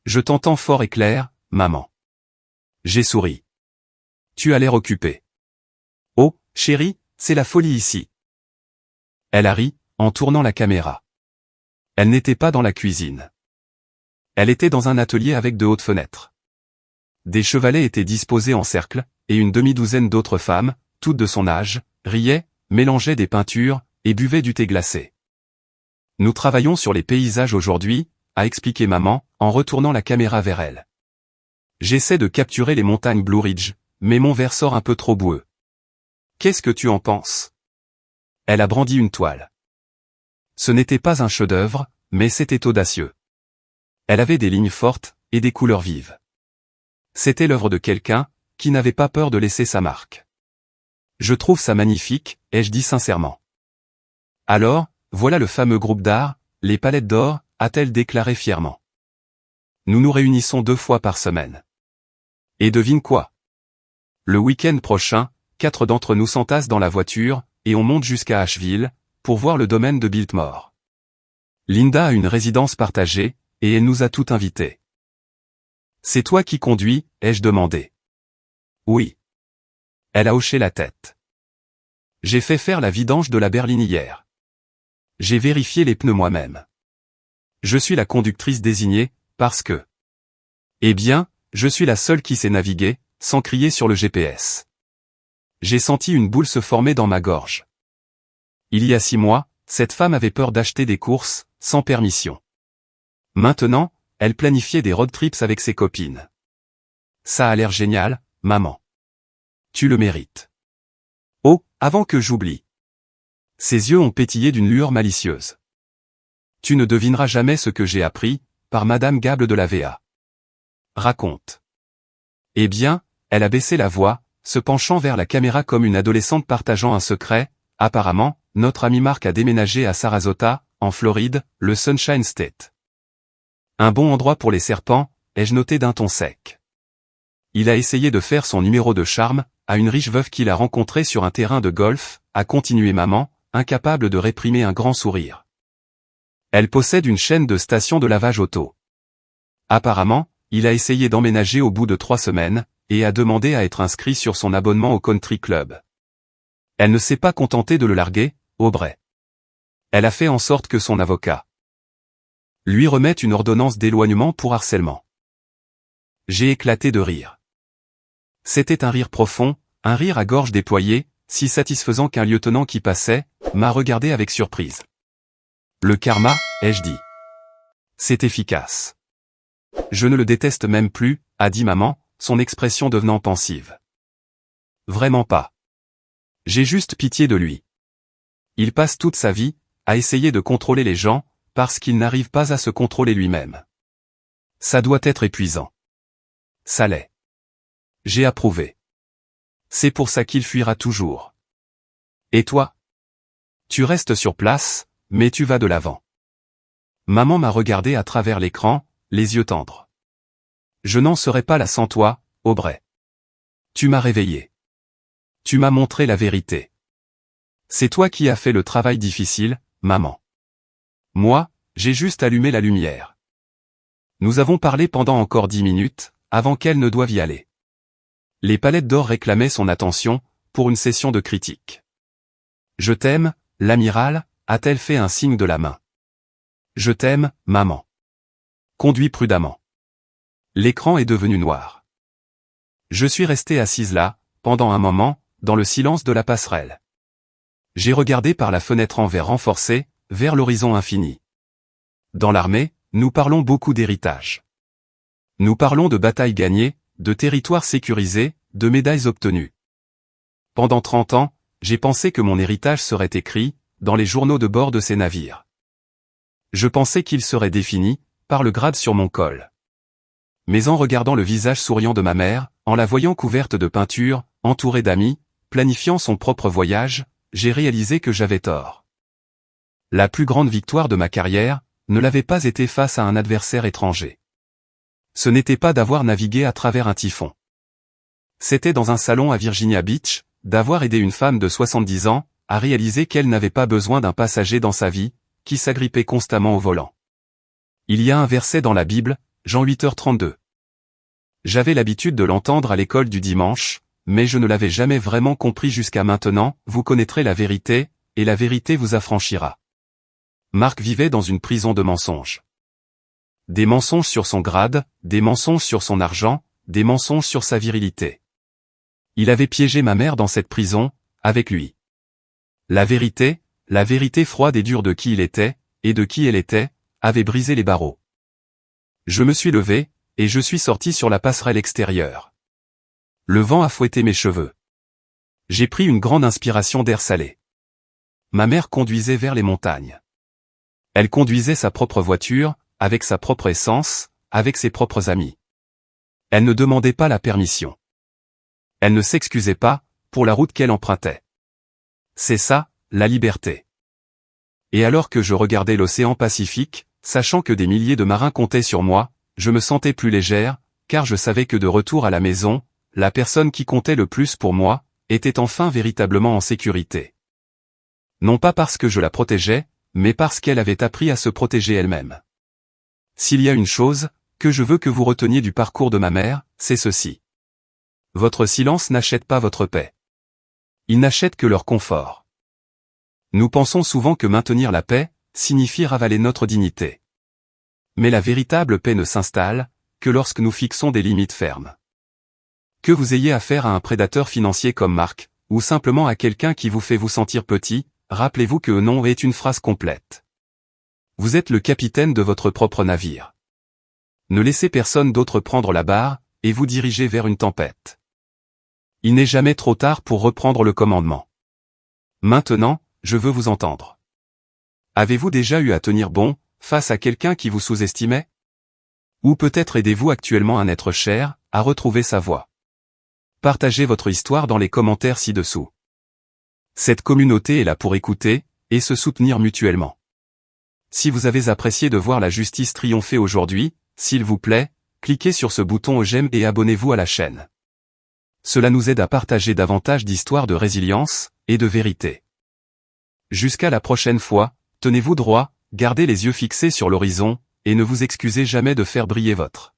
Je t'entends fort et clair, maman. J'ai souri. Tu as l'air occupée. Oh, chérie, c'est la folie ici. Elle a ri, en tournant la caméra. Elle n'était pas dans la cuisine. Elle était dans un atelier avec de hautes fenêtres. Des chevalets étaient disposés en cercle, et une demi-douzaine d'autres femmes, toutes de son âge, riaient, mélangeaient des peintures, et buvaient du thé glacé. Nous travaillons sur les paysages aujourd'hui, a expliqué maman, en retournant la caméra vers elle. J'essaie de capturer les montagnes Blue Ridge, mais mon verre sort un peu trop boueux. Qu'est-ce que tu en penses? Elle a brandi une toile. Ce n'était pas un chef-d'œuvre, mais c'était audacieux. Elle avait des lignes fortes, et des couleurs vives. C'était l'œuvre de quelqu'un, qui n'avait pas peur de laisser sa marque. Je trouve ça magnifique, ai-je dit sincèrement. Alors, voilà le fameux groupe d'art, les Palettes d'Or, a-t-elle déclaré fièrement. Nous nous réunissons 2 fois par semaine. Et devine quoi? Le week-end prochain, 4 d'entre nous s'entassent dans la voiture, et on monte jusqu'à Asheville, pour voir le domaine de Biltmore. Linda a une résidence partagée, et elle nous a tout invités. C'est toi qui conduis, ai-je demandé. Oui. Elle a hoché la tête. J'ai fait faire la vidange de la berline hier. J'ai vérifié les pneus moi-même. Je suis la conductrice désignée, parce que... Eh bien, je suis la seule qui sait naviguer, sans crier sur le GPS. J'ai senti une boule se former dans ma gorge. Il y a 6 mois, cette femme avait peur d'acheter des courses, sans permission. Maintenant, elle planifiait des road trips avec ses copines. Ça a l'air génial, maman. Tu le mérites. Oh, avant que j'oublie. Ses yeux ont pétillé d'une lueur malicieuse. Tu ne devineras jamais ce que j'ai appris, par Madame Gable de la VA. Raconte. Eh bien, elle a baissé la voix, se penchant vers la caméra comme une adolescente partageant un secret. Apparemment, notre ami Mark a déménagé à Sarasota, en Floride, le Sunshine State. Un bon endroit pour les serpents, ai-je noté d'un ton sec. Il a essayé de faire son numéro de charme, à une riche veuve qu'il a rencontrée sur un terrain de golf, a continué maman, incapable de réprimer un grand sourire. Elle possède une chaîne de stations de lavage auto. Apparemment, il a essayé d'emménager au bout de 3 semaines, et a demandé à être inscrit sur son abonnement au country club. Elle ne s'est pas contentée de le larguer, Aubrey. Elle a fait en sorte que son avocat lui remette une ordonnance d'éloignement pour harcèlement. J'ai éclaté de rire. C'était un rire profond, un rire à gorge déployée, si satisfaisant qu'un lieutenant qui passait, m'a regardé avec surprise. Le karma, ai-je dit. C'est efficace. Je ne le déteste même plus, a dit maman, son expression devenant pensive. Vraiment pas. J'ai juste pitié de lui. Il passe toute sa vie à essayer de contrôler les gens, parce qu'il n'arrive pas à se contrôler lui-même. Ça doit être épuisant. Ça l'est. J'ai approuvé. C'est pour ça qu'il fuira toujours. Et toi? Tu restes sur place, mais tu vas de l'avant. Maman m'a regardé à travers l'écran, les yeux tendres. Je n'en serais pas là sans toi, Aubrey. Tu m'as réveillé. Tu m'as montré la vérité. C'est toi qui as fait le travail difficile, maman. Moi, j'ai juste allumé la lumière. Nous avons parlé pendant encore 10 minutes, avant qu'elle ne doive y aller. Les palettes d'or réclamaient son attention, pour une session de critique. Je t'aime, l'amiral, a-t-elle fait un signe de la main. Je t'aime, maman. Conduis prudemment. L'écran est devenu noir. Je suis resté assise là, pendant un moment, dans le silence de la passerelle. J'ai regardé par la fenêtre en verre renforcé, vers l'horizon infini. Dans l'armée, nous parlons beaucoup d'héritage. Nous parlons de batailles gagnées, de territoires sécurisés, de médailles obtenues. Pendant 30 ans, j'ai pensé que mon héritage serait écrit, dans les journaux de bord de ces navires. Je pensais qu'il serait défini, par le grade sur mon col. Mais en regardant le visage souriant de ma mère, en la voyant couverte de peinture, entourée d'amis, planifiant son propre voyage, j'ai réalisé que j'avais tort. La plus grande victoire de ma carrière, ne l'avait pas été face à un adversaire étranger. Ce n'était pas d'avoir navigué à travers un typhon. C'était dans un salon à Virginia Beach, d'avoir aidé une femme de 70 ans, à réaliser qu'elle n'avait pas besoin d'un passager dans sa vie, qui s'agrippait constamment au volant. Il y a un verset dans la Bible, Jean 8h32. J'avais l'habitude de l'entendre à l'école du dimanche, mais je ne l'avais jamais vraiment compris jusqu'à maintenant, vous connaîtrez la vérité, et la vérité vous affranchira. Marc vivait dans une prison de mensonges. Des mensonges sur son grade, des mensonges sur son argent, des mensonges sur sa virilité. Il avait piégé ma mère dans cette prison, avec lui. La vérité froide et dure de qui il était, et de qui elle était, avait brisé les barreaux. Je me suis levé, et je suis sorti sur la passerelle extérieure. Le vent a fouetté mes cheveux. J'ai pris une grande inspiration d'air salé. Ma mère conduisait vers les montagnes. Elle conduisait sa propre voiture, avec sa propre essence, avec ses propres amis. Elle ne demandait pas la permission. Elle ne s'excusait pas, pour la route qu'elle empruntait. C'est ça, la liberté. Et alors que je regardais l'océan Pacifique, sachant que des milliers de marins comptaient sur moi, je me sentais plus légère, car je savais que de retour à la maison, la personne qui comptait le plus pour moi, était enfin véritablement en sécurité. Non pas parce que je la protégeais, mais parce qu'elle avait appris à se protéger elle-même. S'il y a une chose, que je veux que vous reteniez du parcours de ma mère, c'est ceci. Votre silence n'achète pas votre paix. Il n'achète que leur confort. Nous pensons souvent que maintenir la paix, signifie ravaler notre dignité. Mais la véritable paix ne s'installe, que lorsque nous fixons des limites fermes. Que vous ayez affaire à un prédateur financier comme Marc, ou simplement à quelqu'un qui vous fait vous sentir petit, rappelez-vous que non est une phrase complète. Vous êtes le capitaine de votre propre navire. Ne laissez personne d'autre prendre la barre, et vous diriger vers une tempête. Il n'est jamais trop tard pour reprendre le commandement. Maintenant, je veux vous entendre. Avez-vous déjà eu à tenir bon, face à quelqu'un qui vous sous-estimait? Ou peut-être aidez-vous actuellement un être cher, à retrouver sa voie. Partagez votre histoire dans les commentaires ci-dessous. Cette communauté est là pour écouter, et se soutenir mutuellement. Si vous avez apprécié de voir la justice triompher aujourd'hui, s'il vous plaît, cliquez sur ce bouton j'aime et abonnez-vous à la chaîne. Cela nous aide à partager davantage d'histoires de résilience, et de vérité. Jusqu'à la prochaine fois, tenez-vous droit, gardez les yeux fixés sur l'horizon, et ne vous excusez jamais de faire briller votre